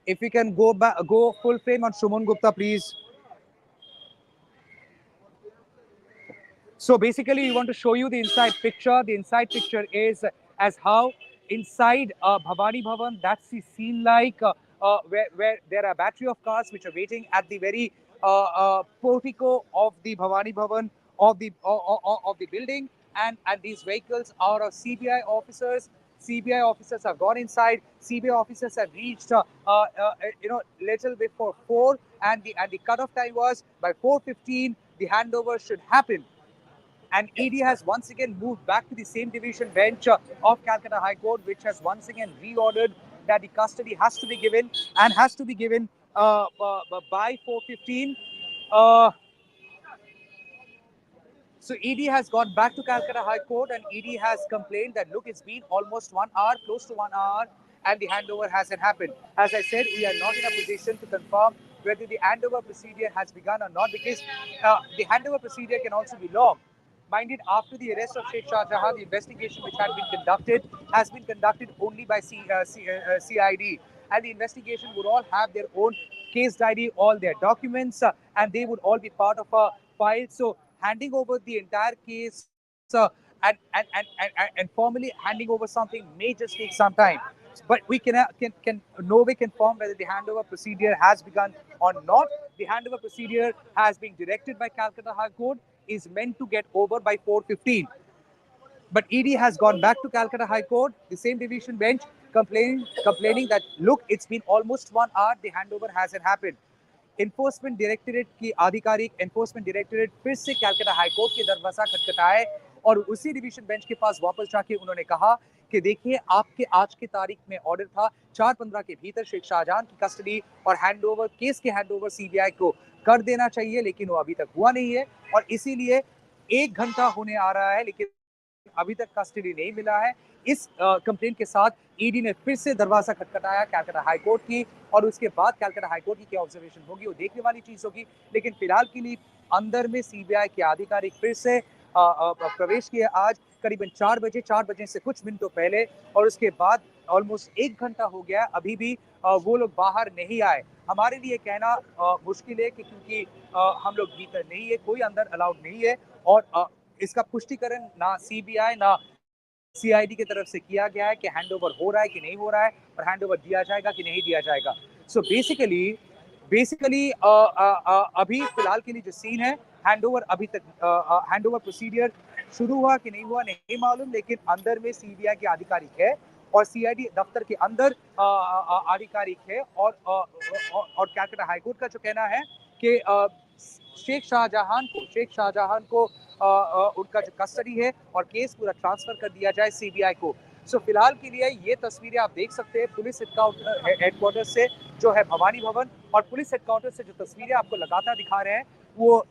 If we can go full frame on Shuman Gupta, please. So basically, we want to show you the inside picture. The inside picture is as how inside Bhavani Bhavan, that's the scene like where there are a battery of cars which are waiting at the very portico of the Bhavani Bhavan of the building, and these vehicles are of CBI officers. CBI officers have gone inside. CBI officers have reached, little before 4, and the cutoff time was by 4:15. The handover should happen, and ED has once again moved back to the same division bench of Calcutta High Court, which has once again reordered that the custody has to be given and has to be given by 4:15. Uh, so ED has gone back to Calcutta High Court, and ED has complained that look, it's been almost 1 hour, close to 1 hour, and the handover hasn't happened. As I said, we are not in a position to confirm whether the handover procedure has begun or not, because the handover procedure can also be long. Mind it, after the arrest of Sheikh Shahjahan, the investigation which had been conducted has been conducted only by CID. And the investigation would all have their own case diary, all their documents, and they would all be part of a file. So handing over the entire case and formally handing over something may just take some time. But we can no way confirm whether the handover procedure has begun or not. The handover procedure has been directed by Calcutta High Court, is meant to get over by 4:15. But ED has gone back to Calcutta High Court, the same division bench, complaining that look, it's been almost 1 hour, the handover hasn't happened. Enforcement directorate की आधिकारिक enforcement directorate फिर से Calcutta high court के दरवाजा खटखटाए और उसी division bench के पास वापस जाके उन्होंने कहा कि देखिए, आपके आज की तारीख में ऑर्डर था 4:15 के भीतर शेख शाहजहां की कस्टडी और हैंडओवर, केस के हैंडओवर सीबीआई को कर देना चाहिए, लेकिन वो अभी तक हुआ नहीं है और इसीलिए 1 घंटा होने आ रहा है, लेकिन अभी तक कस्टडी नहीं मिला है। इस कंप्लेंट के साथ ईडी ने फिर से दरवाजा खटखटाया कलकत्ता हाईकोर्ट की, और उसके बाद कलकत्ता हाईकोर्ट की क्या ऑब्जर्वेशन होगी वो देखने वाली चीज होगी। लेकिन फिलहाल के लिए अंदर में सीबीआई के अधिकारी फिर से प्रवेश किए आज करीबन 4 बजे से कुछ मिनटों पहले, और उसके बाद ऑलमोस्ट 1 घंटा हो गया, अभी भी वो लोग बाहर नहीं आए। हमारे लिए कहना मुश्किल है कि क्योंकि हम लोग भीतर नहीं है, कोई अंदर अलाउड नहीं है, और इसका पुष्टिकरण ना सीबीआई ना सीआईडी की तरफ से किया गया है कि हैंडओवर हो रहा है कि नहीं हो रहा है और हैंडओवर दिया जाएगा कि नहीं दिया जाएगा। सो बेसिकली अभी फिलहाल के लिए जो सीन है, हैंडओवर अभी तक हैंडओवर प्रोसीडियर शुरू हुआ कि नहीं हुआ नहीं मालूम, लेकिन अंदर में सीबीआई के आधिकारिक है और सीआईडी दफ्तर के अंदर आधिकारिक है, और कलकत्ता हाईकोर्ट का जो कहना है कि शेख शाहजहां को उनका जो कस्टडी है और केस पूरा ट्रांसफर कर दिया जाए सीबीआई को। सो फिलहाल के लिए ये तस्वीरें आप देख सकते हैं पुलिस हेडक्वार्टर से, जो है भवानी भवन, और पुलिस हेडक्वार्टर से जो तस्वीरें आपको लगातार दिखा रहे हैं वो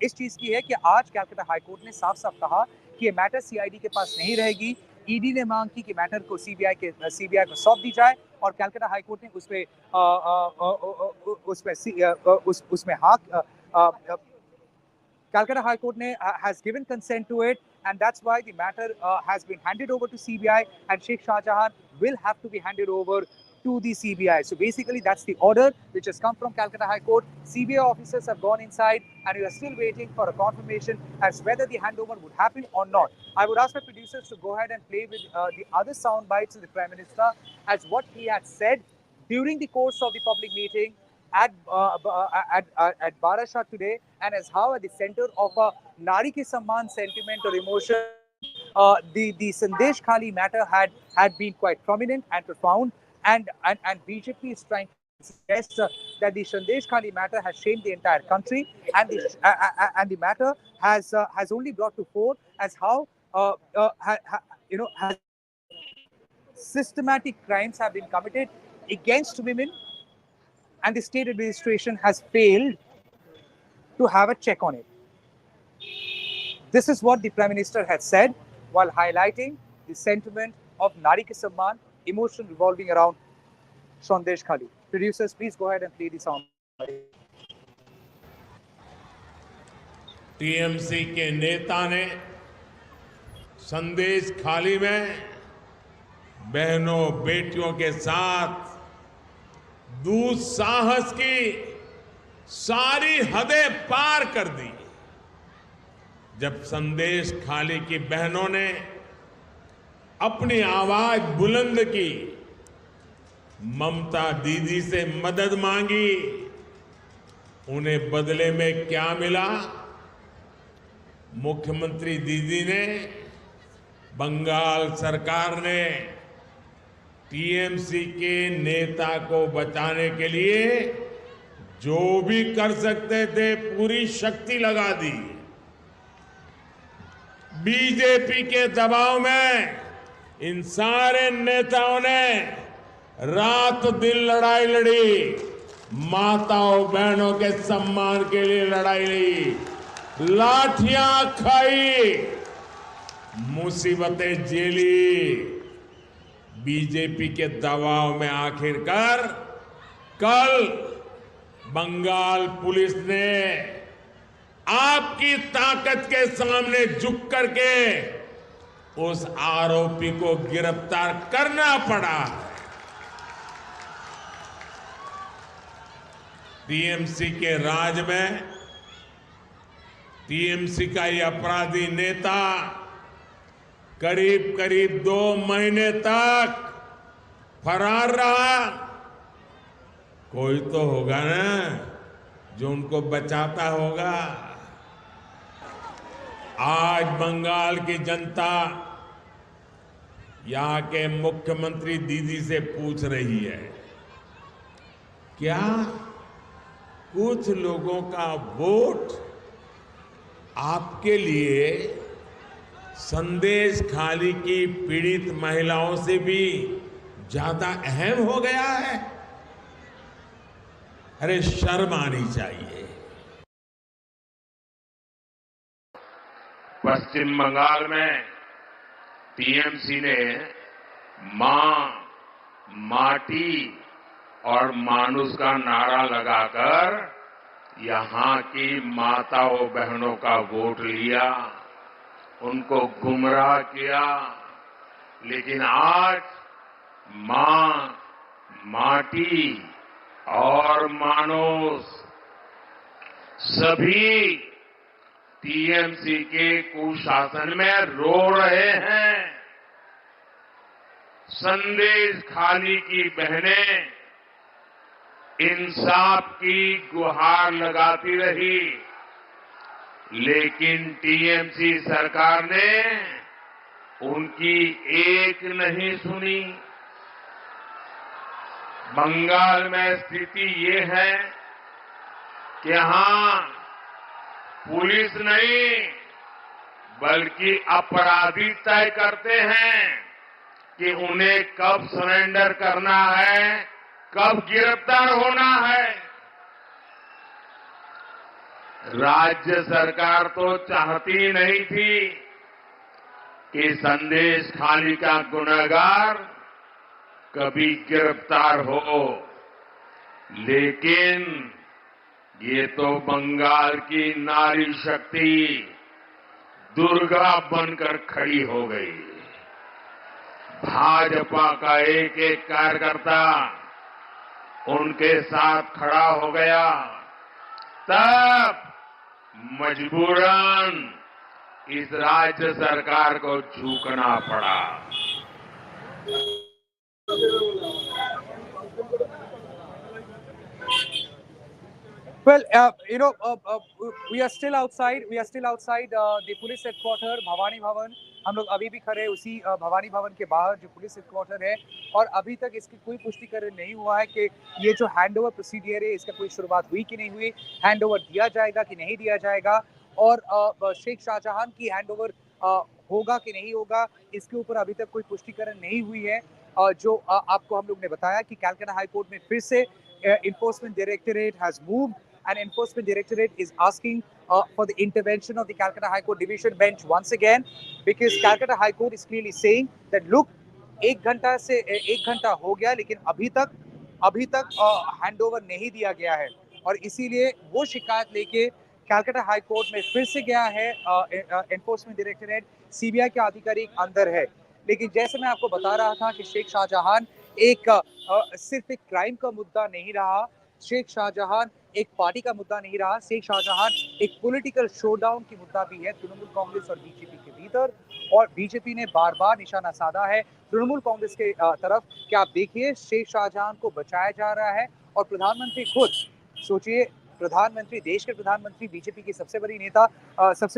इस चीज की है कि आज कलकत्ता हाईकोर्ट ने साफ साफ कहा कि ये मैटर सीआईडी के पास नहीं रहेगी। ईडी ने मांग की कि मैटर को सीबीआई को सौंप दी जाए, और कलकत्ता हाईकोर्ट ने उसमें हाँ Calcutta High Court has given consent to it, and that's why the matter has been handed over to CBI, and Sheikh Shahjahan will have to be handed over to the CBI. So basically, that's the order which has come from Calcutta High Court. CBI officers have gone inside, and we are still waiting for a confirmation as whether the handover would happen or not. I would ask my producers to go ahead and play with the other sound bites of the Prime Minister as what he had said during the course of the public meeting at Barashat today, and as how at the center of a Nari Ki Samman sentiment or emotion, the Sandeshkhali matter had been quite prominent and profound, and BJP is trying to suggest that the Sandeshkhali matter has shamed the entire country, and the matter has only brought to fore as how has systematic crimes have been committed against women, and the state administration has failed to have a check on it. This is what the Prime Minister had said while highlighting the sentiment of Nari Ki Samman, emotion revolving around Sandeshkhali. Producers, please go ahead and play the soundbite. TMC के नेता ने संदेश खाली में बहनों बेटियों के साथ दुस्साहस की सारी हदें पार कर दी। जब संदेश खाली की बहनों ने अपनी आवाज बुलंद की, ममता दीदी से मदद मांगी, उन्हें बदले में क्या मिला? मुख्यमंत्री दीदी ने, बंगाल सरकार ने टीएमसी के नेता को बचाने के लिए जो भी कर सकते थे पूरी शक्ति लगा दी। बीजेपी के दबाव में इन सारे नेताओं ने रात दिन लड़ाई लड़ी, माताओं बहनों के सम्मान के लिए लड़ाई लड़ी, लाठियां खाई, मुसीबतें झेली। बीजेपी के दबाव में आखिरकार कल बंगाल पुलिस ने आपकी ताकत के सामने झुक करके उस आरोपी को गिरफ्तार करना पड़ा। टीएमसी के राज में टीएमसी का ये अपराधी नेता करीब करीब 2 महीने तक फरार रहा। कोई तो होगा ना जो उनको बचाता होगा। आज बंगाल की जनता यहां के मुख्यमंत्री दीदी से पूछ रही है, क्या कुछ लोगों का वोट आपके लिए संदेश खाली की पीड़ित महिलाओं से भी ज्यादा अहम हो गया है? अरे शर्म आनी चाहिए। पश्चिम बंगाल में टीएमसी ने मां, माटी और मानुष का नारा लगाकर यहां की माताओं बहनों का वोट लिया, उनको गुमराह किया। लेकिन आज मां, माटी और मानुष सभी टीएमसी के कुशासन में रो रहे हैं। संदेश खाली की बहनें इंसाफ की गुहार लगाती रही, लेकिन टीएमसी सरकार ने उनकी एक नहीं सुनी। बंगाल में स्थिति ये है कि यहां पुलिस नहीं बल्कि अपराधी तय करते हैं कि उन्हें कब सरेंडर करना है, कब गिरफ्तार होना है। राज्य सरकार तो चाहती नहीं थी कि संदेश खाली का गुनहगार कभी गिरफ्तार हो, लेकिन ये तो बंगाल की नारी शक्ति दुर्गा बनकर खड़ी हो गई। भाजपा का एक एक कार्यकर्ता उनके साथ खड़ा हो गया, तब मजबूरन इस राज्य सरकार को झुकना पड़ा। Well, we are still outside. We are still outside the police headquarter, Bhavani Bhavan. हम लोग अभी भी खड़े हैं उसी भवानी भवन के बाहर जो पुलिस हेडक्वार्टर है, और अभी तक इसकी कोई पुष्टिकरण नहीं हुआ है कि ये जो हैंड ओवर प्रोसीडियर है इसका कोई शुरुआत हुई कि नहीं हुई, हैंड ओवर दिया जाएगा कि नहीं दिया जाएगा, और शेख शाहजहां की हैंड ओवर होगा कि नहीं होगा, इसके ऊपर अभी तक कोई पुष्टिकरण नहीं हुई है। जो आपको हम लोग ने बताया कि कैलकाटा हाई कोर्ट में फिर से enforcement directorate has moved, and enforcement directorate is asking for the intervention of the Calcutta High Court division bench once again, because Calcutta High Court is clearly saying that look, एक घंटा हो गया लेकिन अभी तक हैंड ओवर नहीं दिया गया है, और इसीलिए वो शिकायत लेके कैलकाटा हाई कोर्ट में फिर से गया है एनफोर्समेंट डायरेक्टरेट, सीबीआई के अधिकारी अंदर है। लेकिन जैसे मैं आपको बता रहा था कि शेख शाहजहां एक सिर्फ एक क्राइम का मुद्दा नहीं रहा, शेख शाहजहां एक पार्टी का मुद्दा नहीं रहा, शेख शाहजहां एक पॉलिटिकल शोडाउन की मुद्दा भी है तृणमूल कांग्रेस और बीजेपी के भीतर, और बीजेपी ने बार बार निशाना साधा है तृणमूल कांग्रेस के तरफ कि आप देखिए शेख शाहजहां को बचाया जा रहा है, और प्रधानमंत्री खुद सोचिए, प्रधानमंत्री, देश के प्रधानमंत्री, बीजेपी की सबसे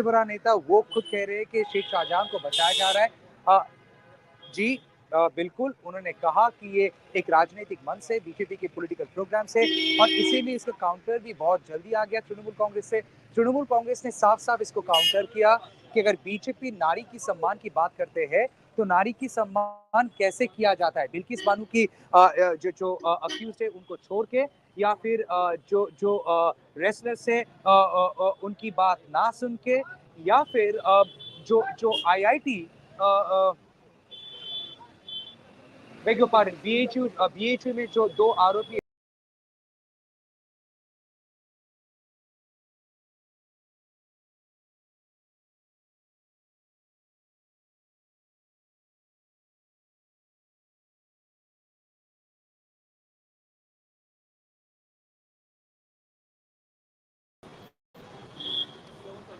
बड़ा नेता, वो खुद कह रहे हैं कि शेख शाहजहां को बचाया जा रहा है। जी बिल्कुल, उन्होंने कहा कि ये एक राजनीतिक मंच है बीजेपी के पॉलिटिकल प्रोग्राम से, और इसीलिए इसका काउंटर भी बहुत जल्दी आ गया तृणमूल कांग्रेस से। तृणमूल कांग्रेस ने साफ साफ इसको काउंटर किया कि अगर बीजेपी नारी की सम्मान की बात करते हैं तो नारी की सम्मान कैसे किया जाता है, बिल्किस बानो की जो अक्यूज है उनको छोड़ के, या फिर जो जो रेसलर से उनकी बात ना सुन के, या फिर जो जो IIT beg your pardon, BHU में जो दो आरोपी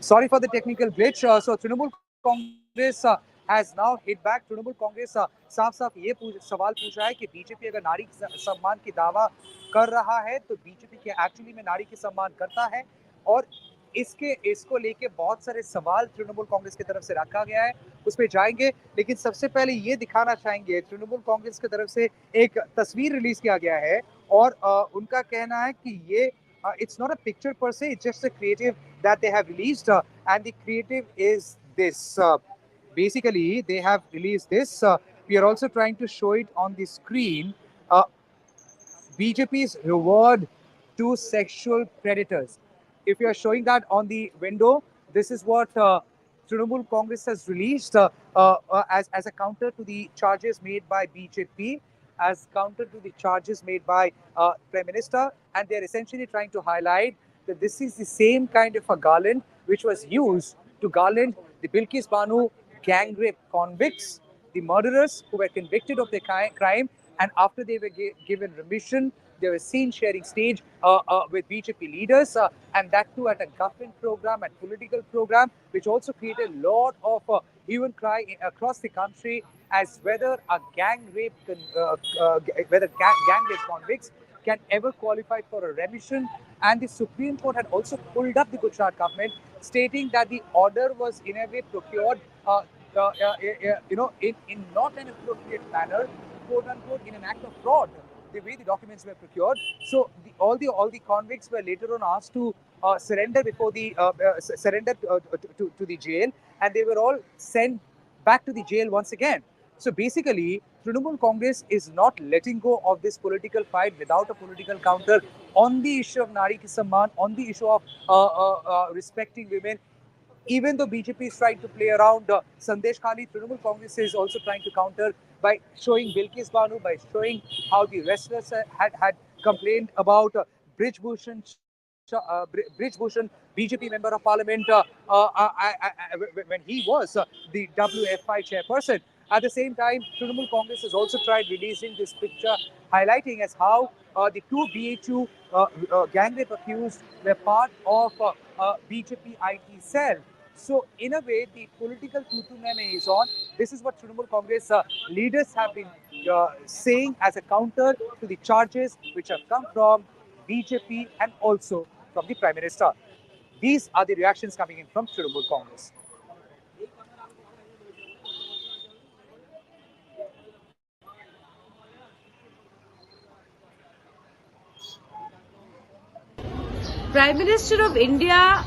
sorry for the technical glitch. So Trinamool Congress has now hit back. Trinamool Congress साफ साफ ये सवाल पूछा है कि बीजेपी अगर नारी सम्मान की दावा कर रहा है तो बीजेपी के एक्चुअली में नारी की सम्मान करता है, और इसको लेके बहुत सारे सवाल तृणमूल कांग्रेस की तरफ से रखा गया है, उस पर जाएंगे। लेकिन सबसे पहले ये दिखाना चाहेंगे, तृणमूल कांग्रेस की तरफ से एक तस्वीर रिलीज किया गया है, और उनका कहना है कि ये it's not a picture per se, it's just a creative that they have released, and the creative is this. Basically, they have released this. We are also trying to show it on the screen. BJP's reward to sexual predators. If you are showing that on the window, this is what Trinamool Congress has released as a counter to the charges made by BJP, as counter to the charges made by Prime Minister, and they are essentially trying to highlight that this is the same kind of a garland which was used to garland the Bilkis Banu gang rape convicts, the murderers who were convicted of their crime, and after they were given remission, they were seen sharing stage with BJP leaders, and that too at a government program and political program, which also created a lot of hue and cry across the country as whether a whether gang rape convicts can ever qualify for a remission. And the Supreme Court had also pulled up the Gujarat government, stating that the order was in a way procured, in not an appropriate manner, quote unquote, in an act of fraud, the way the documents were procured. So all the convicts were later on asked to surrender before the surrender to the jail, and they were all sent back to the jail once again. So basically, Trinamool Congress is not letting go of this political fight without a political counter on the issue of Nari Ki Samman, on the issue of respecting women. Even though BJP is trying to play around Sandeshkhali, Trinamool Congress is also trying to counter by showing Bilkis Banu, by showing how the wrestlers had complained about Brij Bhushan, BJP member of parliament, when he was the WFI chairperson. At the same time, Trinamool Congress has also tried releasing this picture highlighting as how the two BHU gang rape accused were part of BJP IT cell. So, in a way, the political tutu meme is on. This is what Trinamool Congress leaders have been saying as a counter to the charges which have come from BJP and also from the Prime Minister. These are the reactions coming in from Trinamool Congress. Prime Minister of India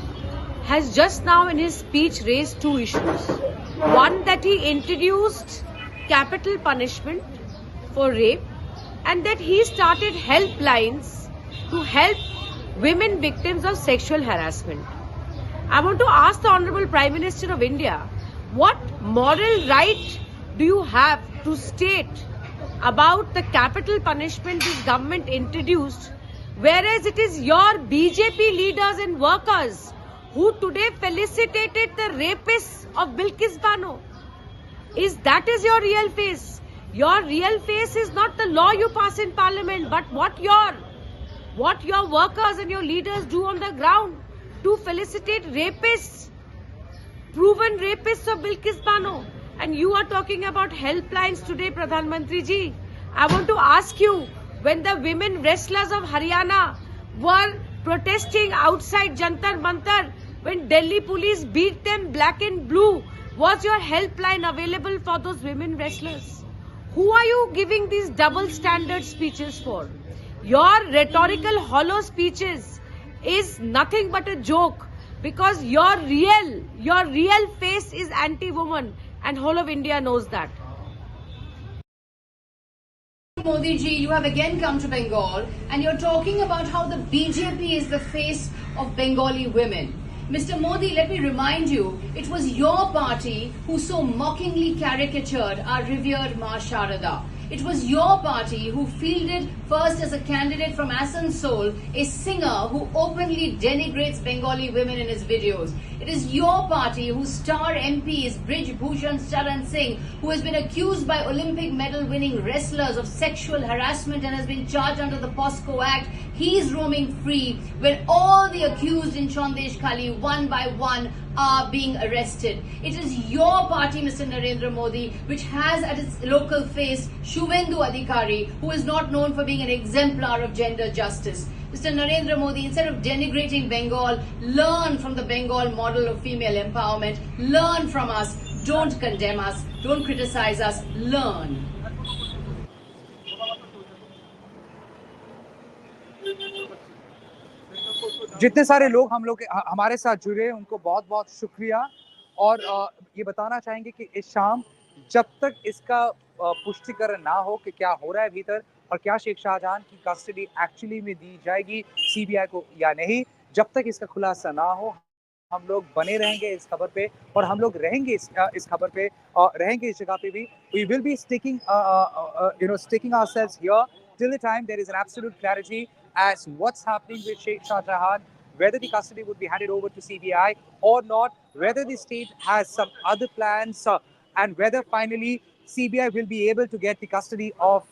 has just now in his speech raised two issues. One, that he introduced capital punishment for rape, and that he started helplines to help women victims of sexual harassment. I want to ask the Honorable Prime Minister of India, what moral right do you have to state about the capital punishment this government introduced, whereas it is your BJP leaders and workers who today felicitated the rapists of Bilkis Bano? That is your real face? Your real face is not the law you pass in parliament, but what your workers and your leaders do on the ground to felicitate rapists, proven rapists of Bilkis Bano. And you are talking about helplines today, Pradhan Mantri ji. I want to ask you, when the women wrestlers of Haryana were protesting outside Jantar Mantar, when Delhi police beat them black and blue, was your helpline available for those women wrestlers? Who are you giving these double standard speeches for? Your rhetorical hollow speeches is nothing but a joke, because your real face is anti-woman, and whole of India knows that. Modi ji, you have again come to Bengal and you're talking about how the BJP is the face of Bengali women. Mr. Modi, let me remind you, it was your party who so mockingly caricatured our revered Ma Sharada. It was your party who fielded first as a candidate from Asansol a singer who openly denigrates Bengali women in his videos. It is your party whose star MP is Brij Bhushan Charan Singh, who has been accused by Olympic medal winning wrestlers of sexual harassment and has been charged under the POSCO Act. He is roaming free when all the accused in Sandeshkhali, one by one, are being arrested. It is your party, Mr. Narendra Modi, which has at its local face Shuvendu Adhikari, who is not known for being an exemplar of gender justice. Mr. Narendra Modi, instead of denigrating Bengal, learn from the Bengal model of female empowerment. Learn from us. Don't condemn us. Don't criticize us. Learn. जितने सारे लोग हमारे साथ जुड़े उनको बहुत बहुत शुक्रिया। और ये बताना चाहेंगे कि इस शाम जब तक इसका पुष्टिकरण ना हो कि क्या हो रहा है भीतर और क्या शेख शाहजहां की कस्टडी एक्चुअली में दी जाएगी सीबीआई को या नहीं, जब तक इसका खुलासा ना हो हम लोग बने रहेंगे इस खबर पे और हम लोग रहेंगे इस खबर पे और रहेंगे इस जगह पे भी। We will be sticking ourselves here till the time there is an absolute clarity as what's happening with Sheikh Shahjahan, whether the custody would be handed over to CBI or not, whether the state has some other plans, and whether finally CBI will be able to get the custody of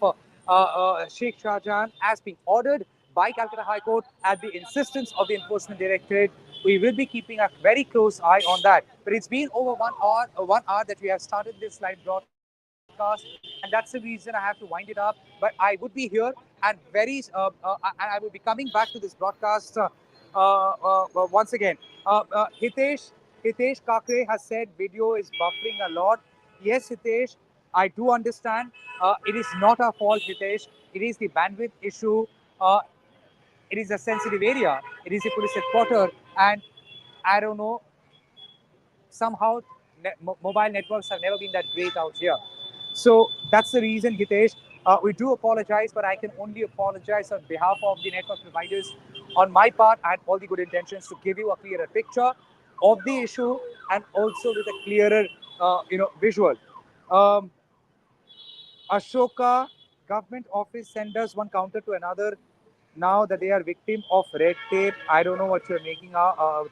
Sheikh Shahjahan as being ordered by Calcutta High Court at the insistence of the Enforcement Directorate. We will be keeping a very close eye on that. But it's been over 1 hour that we have started this live broadcast, and that's the reason I have to wind it up. But I would be here and I will be coming back to this broadcast once again. Hitesh Kakre has said video is buffering a lot. Yes, Hitesh, I do understand. It is not our fault, Hitesh. It is the bandwidth issue. It is a sensitive area. It is a police headquarters, and I don't know. Somehow, mobile networks have never been that great out here. So that's the reason, Hitesh. We do apologize, but I can only apologize on behalf of the network providers. On my part, I had all the good intentions to give you a clearer picture of the issue and also with a clearer, visual. Ashoka, government office send us one counter to another. Now that they are victim of red tape, I don't know what you're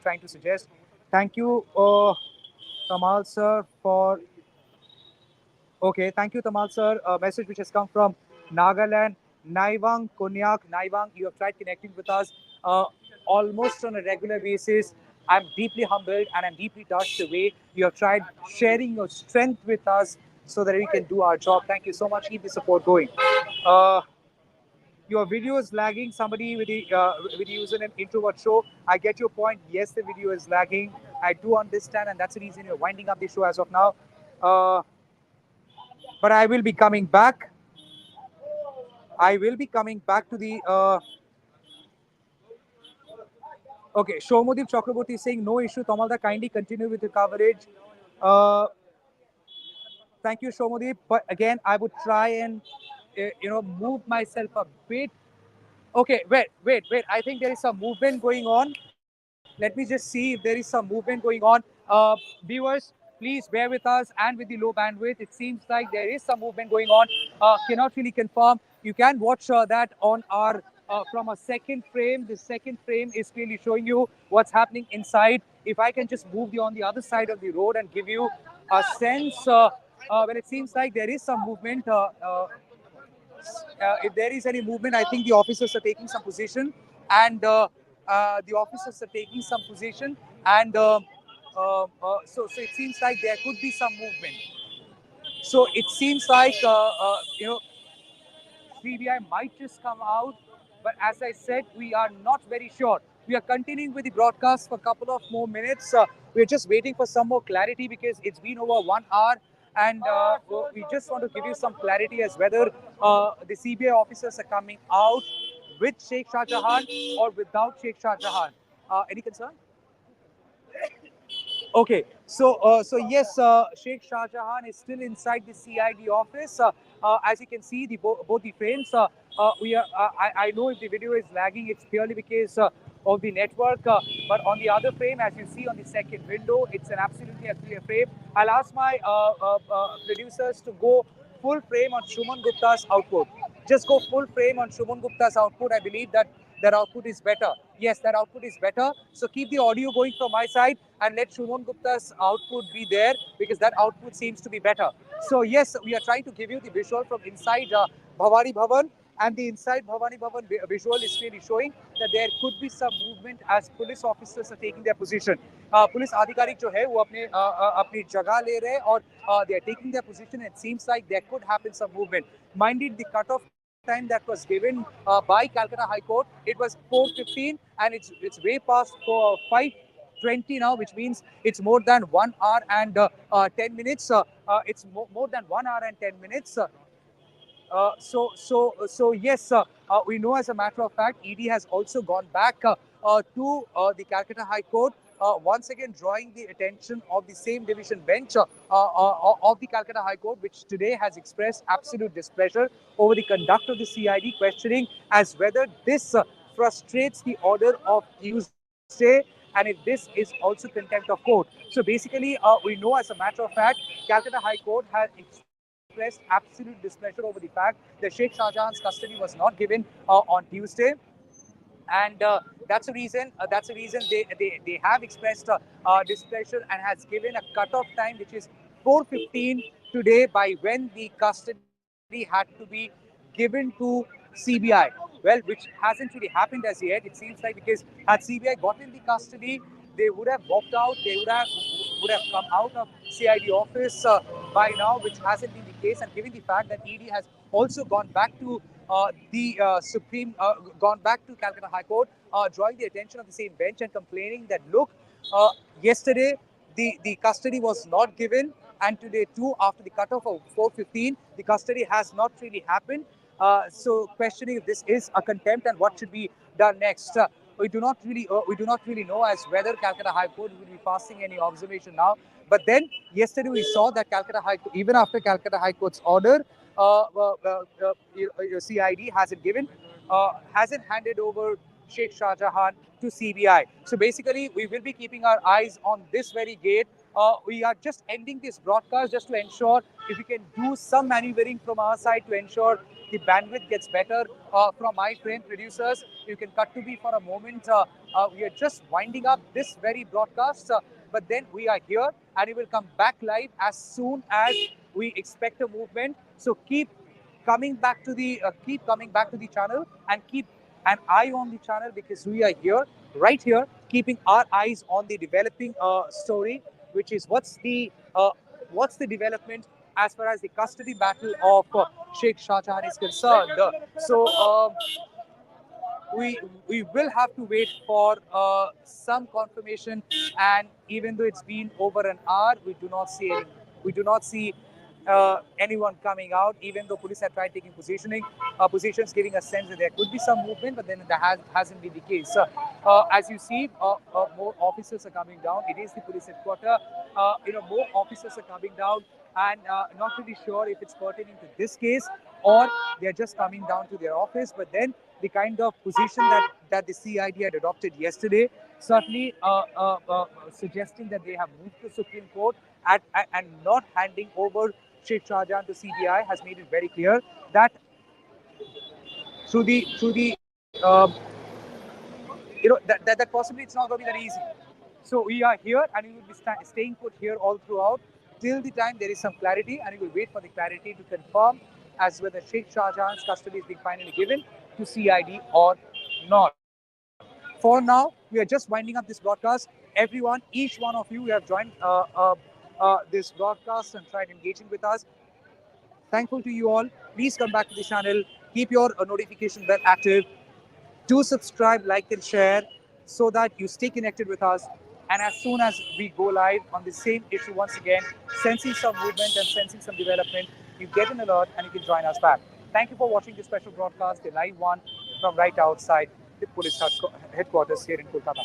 trying to suggest. Thank you, Tamal sir, for Okay, thank you, Tamal sir. A message which has come from Nagaland. Naivang Konyak. Naivang, you have tried connecting with us uh, almost on a regular basis. I'm deeply humbled and I'm deeply touched the way you have tried sharing your strength with us so that we can do our job. Thank you so much. Keep the support going. Uh, your video is lagging. Somebody with the username introvert show. I get your point. Yes, the video is lagging. I do understand, and that's the reason you're winding up the show as of now. Uh, but I will be coming back. I will be coming back to the. Okay, Shomodip Chakraborty is saying no issue. Tamalda, kindly continue with the coverage. Uh, thank you, Shomodip. But again, I would try and move myself a bit. Okay, wait. I think there is some movement going on. Let me just see if there is some movement going on. Viewers, please bear with us and with the low bandwidth. It seems like there is some movement going on. Cannot really confirm. You can watch that on our from a second frame. The second frame is clearly showing you what's happening inside. If I can just move you on the other side of the road and give you a sense, well, it seems like there is some movement. If there is any movement, I think the officers are taking some position, and the officers are taking some position, and so it seems like there could be some movement. So it seems like CBI might just come out, but as I said, we are not very sure. We are continuing with the broadcast for a couple of more minutes. We're just waiting for some more clarity because it's been over 1 hour, and we just want to give you some clarity as whether the CBI officers are coming out with Sheikh Shahjahan or without Sheikh Shahjahan. Any concern? Okay, so yes, Sheikh Shahjahan is still inside the CID office. As you can see, both the frames. We are. I know if the video is lagging, it's purely because of the network. But on the other frame, as you see on the second window, it's an absolutely a clear frame. I'll ask my producers to go full frame on Shuman Gupta's output. Just go full frame on Shuman Gupta's output. I believe that output is better. Yes, that output is better. So keep the audio going from my side and let Shuman Gupta's output be there because that output seems to be better. So yes, we are trying to give you the visual from inside Bhavani Bhavan, and the inside Bhavani Bhavan visual is really showing that there could be some movement as police officers are taking their position. Police आधिकारिक जो है वो अपनी जगह ले रहे हैं और they are taking their position. It seems like there could happen some movement. Minded the cut-off time that was given by Calcutta High Court, it was 4:15, and it's way past 5:20 now, which means it's more than 1 hour and 10 minutes. It's more than 1 hour and 10 minutes. So yes, we know as a matter of fact, ED has also gone back to the Calcutta High Court, once again drawing the attention of the same division bench of the Calcutta High Court, which today has expressed absolute displeasure over the conduct of the CID, questioning as whether this frustrates the order of Tuesday, and if this is also contempt of court. So basically, we know as a matter of fact, Calcutta High Court has expressed absolute displeasure over the fact that Sheikh Shahjahan's custody was not given on Tuesday, and that's the reason they have expressed displeasure and has given a cutoff time which is 4:15 today by when the custody had to be given to CBI. Well, which hasn't really happened as yet. It seems like because had CBI gotten the custody, they would have walked out. They would have come out of CID office by now, which hasn't been the case. And given the fact that ED has also gone back to gone back to Calcutta High Court, drawing the attention of the same bench and complaining that look, yesterday the custody was not given, and today too, after the cutoff of 4:15, the custody has not really happened. So questioning if this is a contempt and what should be done next. We do not really know as whether Calcutta High Court will be passing any observation now. But then yesterday we saw that Calcutta High Court, even after Calcutta High Court's order, CID hasn't handed over Sheikh Shahjahan to CBI. So basically, we will be keeping our eyes on this very gate. We are just ending this broadcast just to ensure if we can do some maneuvering from our side to ensure the bandwidth gets better from my trained producers. You can cut to me for a moment. We are just winding up this very broadcast, but then we are here and we will come back live as soon as we expect a movement. So keep coming back to the channel and keep an eye on the channel, because we are here, right here, keeping our eyes on the developing story, which is what's the development as far as the custody battle of Sheikh Shahjahan is concerned. We will have to wait for some confirmation, and even though it's been over an hour, we do not see anyone coming out. Even though police have tried taking positions, giving a sense that there could be some movement, but then that hasn't been the case. As you see, more officers are coming down. It is the police headquarters. More officers are coming down, and not really sure if it's pertaining to this case or they're just coming down to their office. But then the kind of position that the CID had adopted yesterday, certainly suggesting that they have moved to Supreme Court and not handing over Sheikh Shahjahan to CBI, has made it very clear that that possibly it's not going to be that easy. So we are here, and we will be staying put here all throughout till the time there is some clarity, and we will wait for the clarity to confirm as whether Sheikh Shahjahan's custody is being finally given to CID or not. For now, we are just winding up this broadcast. Everyone, each one of you, have joined this broadcast and tried engaging with us. Thankful to you all. Please come back to the channel. Keep your notification bell active. Do subscribe, like, and share so that you stay connected with us. And as soon as we go live on the same issue once again, sensing some movement and sensing some development, you get an alert and you can join us back. Thank you for watching this special broadcast, the live one from right outside the police headquarters here in Kolkata.